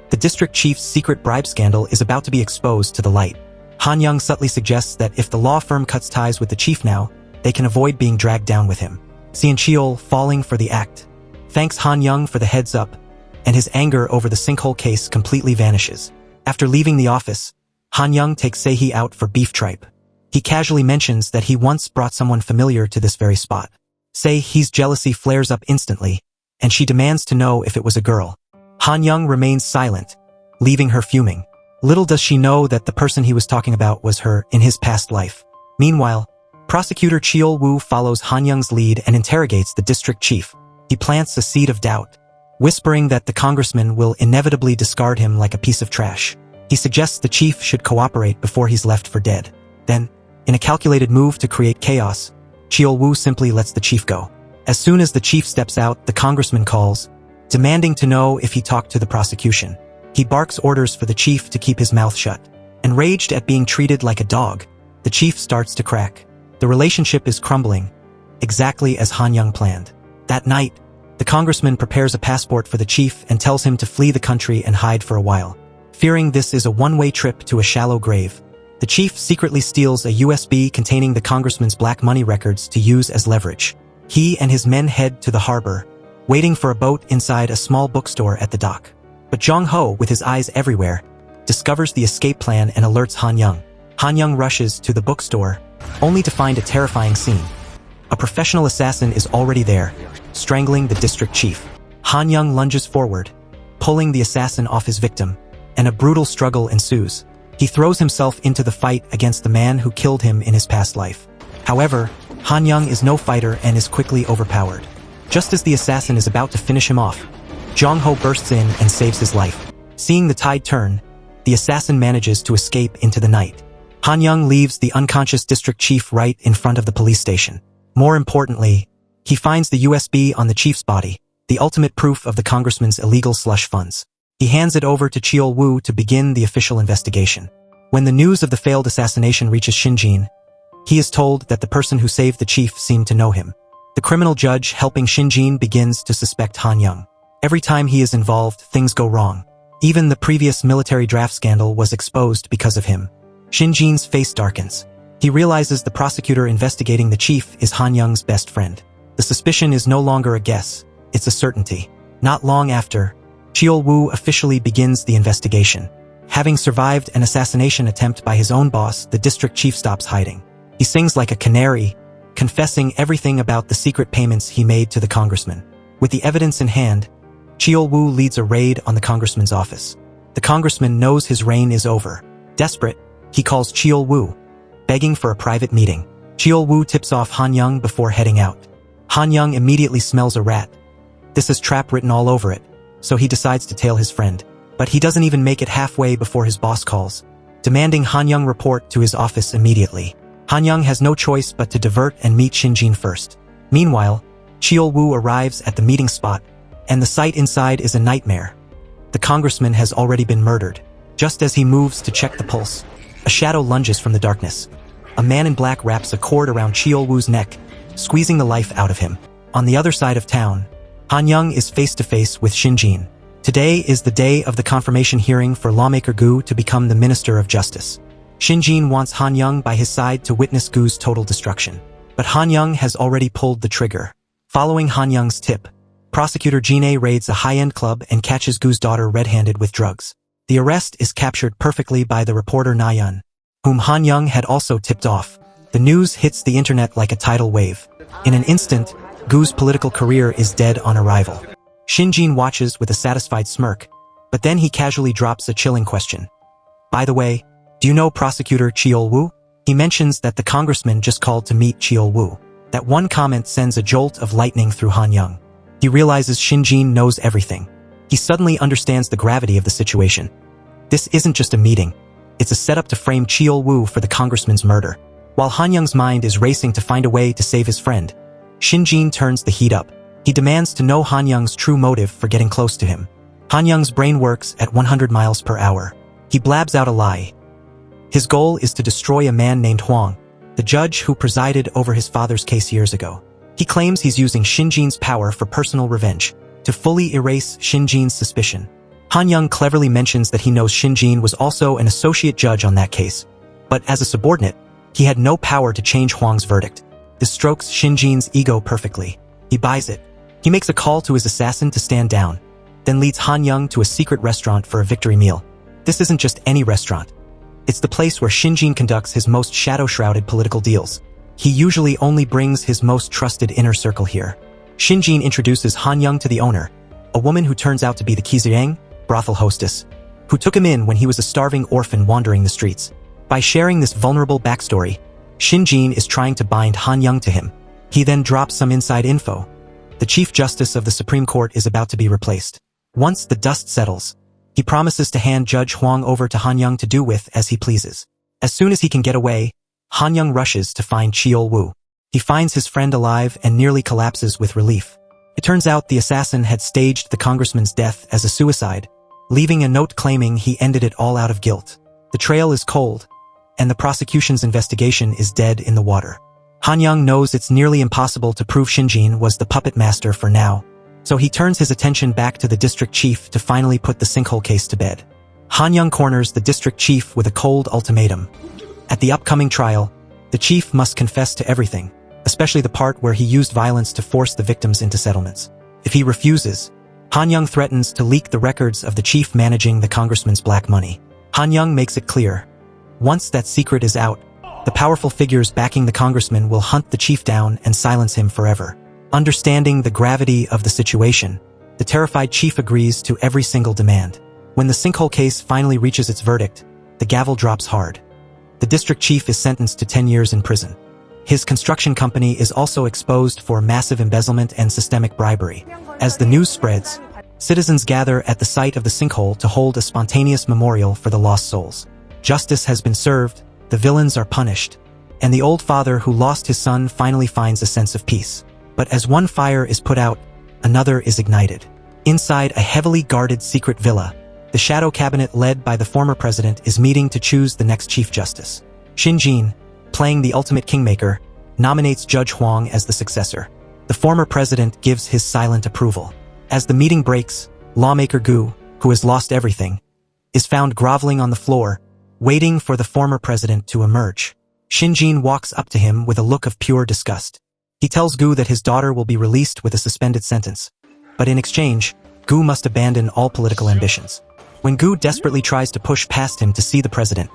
The district chief's secret bribe scandal is about to be exposed to the light. Han Young subtly suggests that if the law firm cuts ties with the chief now, they can avoid being dragged down with him. Xianqiol, falling for the act, thanks Han Young for the heads up, and his anger over the sinkhole case completely vanishes. After leaving the office, Han Young takes Seihi out for beef tripe. He casually mentions that he once brought someone familiar to this very spot. Seihi's jealousy flares up instantly, and she demands to know if it was a girl. Han Young remains silent, leaving her fuming. Little does she know that the person he was talking about was her in his past life. Meanwhile, prosecutor Chiol Wu follows Han Young's lead and interrogates the district chief. He plants a seed of doubt, whispering that the congressman will inevitably discard him like a piece of trash. He suggests the chief should cooperate before he's left for dead. Then, in a calculated move to create chaos, Chiol Wu simply lets the chief go. As soon as the chief steps out, the congressman calls, demanding to know if he talked to the prosecution. He barks orders for the chief to keep his mouth shut. Enraged at being treated like a dog, the chief starts to crack. The relationship is crumbling, exactly as Han Young planned. That night, the congressman prepares a passport for the chief and tells him to flee the country and hide for a while. Fearing this is a one-way trip to a shallow grave, the chief secretly steals a USB containing the congressman's black money records to use as leverage. He and his men head to the harbor, waiting for a boat inside a small bookstore at the dock. But Zhang Ho, with his eyes everywhere, discovers the escape plan and alerts Han Young. Han Young rushes to the bookstore, only to find a terrifying scene. A professional assassin is already there, strangling the district chief. Han Young lunges forward, pulling the assassin off his victim, and a brutal struggle ensues. He throws himself into the fight against the man who killed him in his past life. However, Han Young is no fighter and is quickly overpowered. Just as the assassin is about to finish him off, Jong Ho bursts in and saves his life. Seeing the tide turn, the assassin manages to escape into the night. Han Young leaves the unconscious district chief right in front of the police station. More importantly, he finds the USB on the chief's body, the ultimate proof of the congressman's illegal slush funds. He hands it over to Cheol Woo to begin the official investigation. When the news of the failed assassination reaches Shinjin, he is told that the person who saved the chief seemed to know him. The criminal judge helping Shinjin begins to suspect Han Young. Every time he is involved, things go wrong. Even the previous military draft scandal was exposed because of him. Shinjin's face darkens. He realizes the prosecutor investigating the chief is Han Young's best friend. The suspicion is no longer a guess, it's a certainty. Not long after, Cheol Woo officially begins the investigation. Having survived an assassination attempt by his own boss, the district chief stops hiding. He sings like a canary, confessing everything about the secret payments he made to the congressman. With the evidence in hand, Cheol Woo leads a raid on the congressman's office. The congressman knows his reign is over. Desperate, he calls Cheol Woo, begging for a private meeting. Cheol Woo tips off Han Young before heading out. Han Young immediately smells a rat. This is trap written all over it, so he decides to tail his friend. But he doesn't even make it halfway before his boss calls, demanding Han Young report to his office immediately. Han Young has no choice but to divert and meet Shinjin first. Meanwhile, Cheol Woo arrives at the meeting spot, and the sight inside is a nightmare. The congressman has already been murdered. Just as he moves to check the pulse, a shadow lunges from the darkness. A man in black wraps a cord around Cheol Woo's neck, squeezing the life out of him. On the other side of town, Han Young is face-to-face with Shinjin. Today is the day of the confirmation hearing for lawmaker Gu to become the Minister of Justice. Shinjin wants Han Young by his side to witness Gu's total destruction. But Han Young has already pulled the trigger. Following Han Young's tip, prosecutor Jin raids a high-end club and catches Gu's daughter red-handed with drugs. The arrest is captured perfectly by the reporter Nayeon, whom Han Young had also tipped off. The news hits the internet like a tidal wave. In an instant, Gu's political career is dead on arrival. Shinjin watches with a satisfied smirk, but then he casually drops a chilling question. By the way, do you know prosecutor Cheol Woo? He mentions that the congressman just called to meet Cheol Woo. That one comment sends a jolt of lightning through Han Young. He realizes Shinjin knows everything. He suddenly understands the gravity of the situation. This isn't just a meeting. It's a setup to frame Cheol Woo for the congressman's murder. While Han Young's mind is racing to find a way to save his friend, Shinjin turns the heat up. He demands to know Han Young's true motive for getting close to him. Han Young's brain works at 100 miles per hour. He blabs out a lie. His goal is to destroy a man named Huang, the judge who presided over his father's case years ago. He claims he's using Shinjin's power for personal revenge, to fully erase Shinjin's suspicion. Han Young cleverly mentions that he knows Shinjin was also an associate judge on that case, but as a subordinate, he had no power to change Huang's verdict. This strokes Shinjin's ego perfectly. He buys it. He makes a call to his assassin to stand down, then leads Han Young to a secret restaurant for a victory meal. This isn't just any restaurant. It's the place where Shinjin conducts his most shadow-shrouded political deals. He usually only brings his most trusted inner circle here. Shinjin introduces Han Young to the owner, a woman who turns out to be the Kizayang, brothel hostess, who took him in when he was a starving orphan wandering the streets. By sharing this vulnerable backstory, Shinjin is trying to bind Han Young to him. He then drops some inside info. The Chief Justice of the Supreme Court is about to be replaced. Once the dust settles, he promises to hand Judge Huang over to Han Young to do with as he pleases. As soon as he can get away, Han Young rushes to find Cheol Woo. He finds his friend alive and nearly collapses with relief. It turns out the assassin had staged the congressman's death as a suicide, leaving a note claiming he ended it all out of guilt. The trail is cold, and the prosecution's investigation is dead in the water. Han Young knows it's nearly impossible to prove Shinjin was the puppet master for now, so he turns his attention back to the district chief to finally put the sinkhole case to bed. Han Young corners the district chief with a cold ultimatum. At the upcoming trial, the chief must confess to everything, especially the part where he used violence to force the victims into settlements. If he refuses, Han Young threatens to leak the records of the chief managing the congressman's black money. Han Young makes it clear. Once that secret is out, the powerful figures backing the congressman will hunt the chief down and silence him forever. Understanding the gravity of the situation, the terrified chief agrees to every single demand. When the sinkhole case finally reaches its verdict, the gavel drops hard. The district chief is sentenced to 10 years in prison. His construction company is also exposed for massive embezzlement and systemic bribery. As the news spreads, citizens gather at the site of the sinkhole to hold a spontaneous memorial for the lost souls. Justice has been served, the villains are punished, and the old father who lost his son finally finds a sense of peace. But as one fire is put out, another is ignited. Inside a heavily guarded secret villa, the shadow cabinet led by the former president is meeting to choose the next chief justice. Shin Jin, playing the ultimate kingmaker, nominates Judge Huang as the successor. The former president gives his silent approval. As the meeting breaks, lawmaker Gu, who has lost everything, is found groveling on the floor, waiting for the former president to emerge. Shin Jin walks up to him with a look of pure disgust. He tells Gu that his daughter will be released with a suspended sentence. But in exchange, Gu must abandon all political ambitions. When Gu desperately tries to push past him to see the president,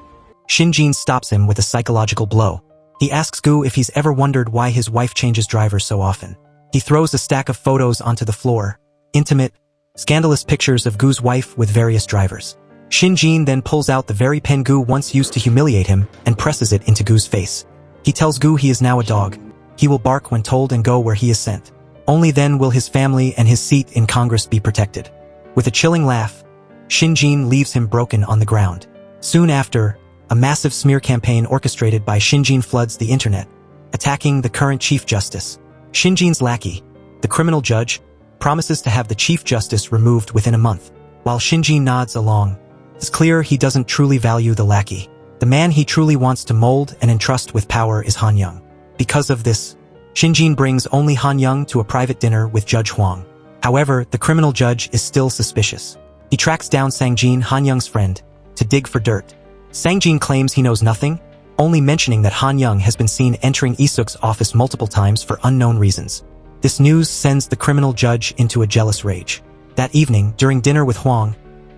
Shin Jin stops him with a psychological blow. He asks Gu if he's ever wondered why his wife changes drivers so often. He throws a stack of photos onto the floor, intimate, scandalous pictures of Gu's wife with various drivers. Shin Jin then pulls out the very pen Gu once used to humiliate him and presses it into Gu's face. He tells Gu he is now a dog. He will bark when told and go where he is sent. Only then will his family and his seat in Congress be protected. With a chilling laugh, Shin Jin leaves him broken on the ground. Soon after, a massive smear campaign orchestrated by Shin Jin floods the internet, attacking the current Chief Justice. Shin Jin's lackey, the criminal judge, promises to have the Chief Justice removed within a month. While Shin Jin nods along, it's clear he doesn't truly value the lackey. The man he truly wants to mold and entrust with power is Han Young. Because of this, Shin Jin brings only Han Young to a private dinner with Judge Huang. However, the criminal judge is still suspicious. He tracks down Sang Jin, Han Young's friend, to dig for dirt. Sang Jin claims he knows nothing, only mentioning that Han Young has been seen entering Isuk's office multiple times for unknown reasons. This news sends the criminal judge into a jealous rage. That evening, during dinner with Huang,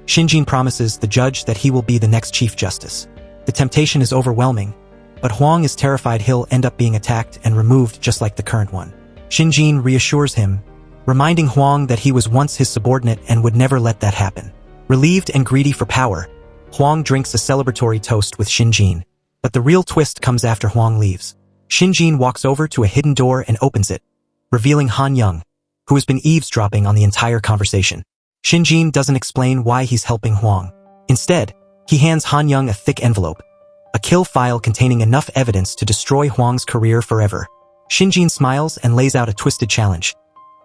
Shin Jin promises the judge that he will be the next Chief Justice. The temptation is overwhelming, but Huang is terrified he'll end up being attacked and removed just like the current one. Shin Jin reassures him, reminding Huang that he was once his subordinate and would never let that happen. Relieved and greedy for power, Huang drinks a celebratory toast with Shin Jin. But the real twist comes after Huang leaves. Shin Jin walks over to a hidden door and opens it, revealing Han Young, who has been eavesdropping on the entire conversation. Shin Jin doesn't explain why he's helping Huang. Instead, he hands Han Young a thick envelope, a kill file containing enough evidence to destroy Huang's career forever. Shin Jin smiles and lays out a twisted challenge.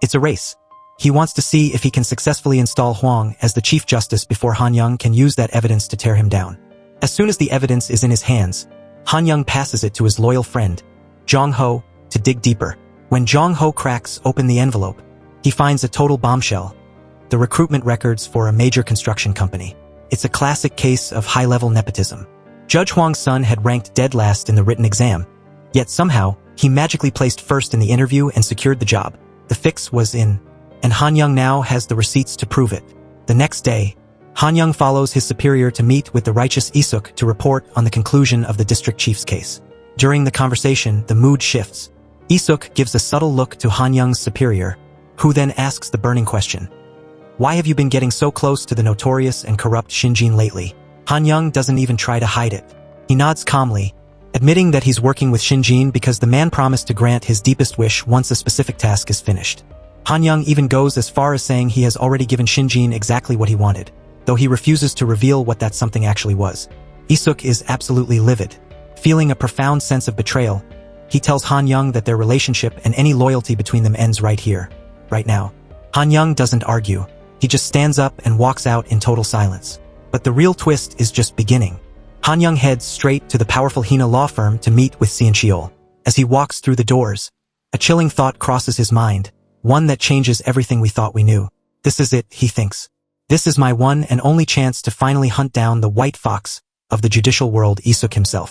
It's a race. He wants to see if he can successfully install Huang as the Chief Justice before Han Young can use that evidence to tear him down. As soon as the evidence is in his hands, Han Young passes it to his loyal friend, Jong Ho, to dig deeper. When Jong Ho cracks open the envelope, he finds a total bombshell: the recruitment records for a major construction company. It's a classic case of high-level nepotism. Judge Huang's son had ranked dead last in the written exam, yet somehow, he magically placed first in the interview and secured the job. The fix was in, and Han Young now has the receipts to prove it. The next day, Han Young follows his superior to meet with the righteous Isuk to report on the conclusion of the district chief's case. During the conversation, the mood shifts. Isuk gives a subtle look to Han Young's superior, who then asks the burning question: "Why have you been getting so close to the notorious and corrupt Shin Jin lately?" Han Young doesn't even try to hide it. He nods calmly, admitting that he's working with Shin Jin because the man promised to grant his deepest wish once a specific task is finished. Han Young even goes as far as saying he has already given Shin Jin exactly what he wanted, though he refuses to reveal what that something actually was. Isuk is absolutely livid. Feeling a profound sense of betrayal, he tells Han Young that their relationship and any loyalty between them ends right here, right now. Han Young doesn't argue. He just stands up and walks out in total silence. But the real twist is just beginning. Han Young heads straight to the powerful Hina law firm to meet with Sian Cheol. As he walks through the doors, a chilling thought crosses his mind, one that changes everything we thought we knew. This is it, he thinks. This is my one and only chance to finally hunt down the white fox of the judicial world, Isuk himself.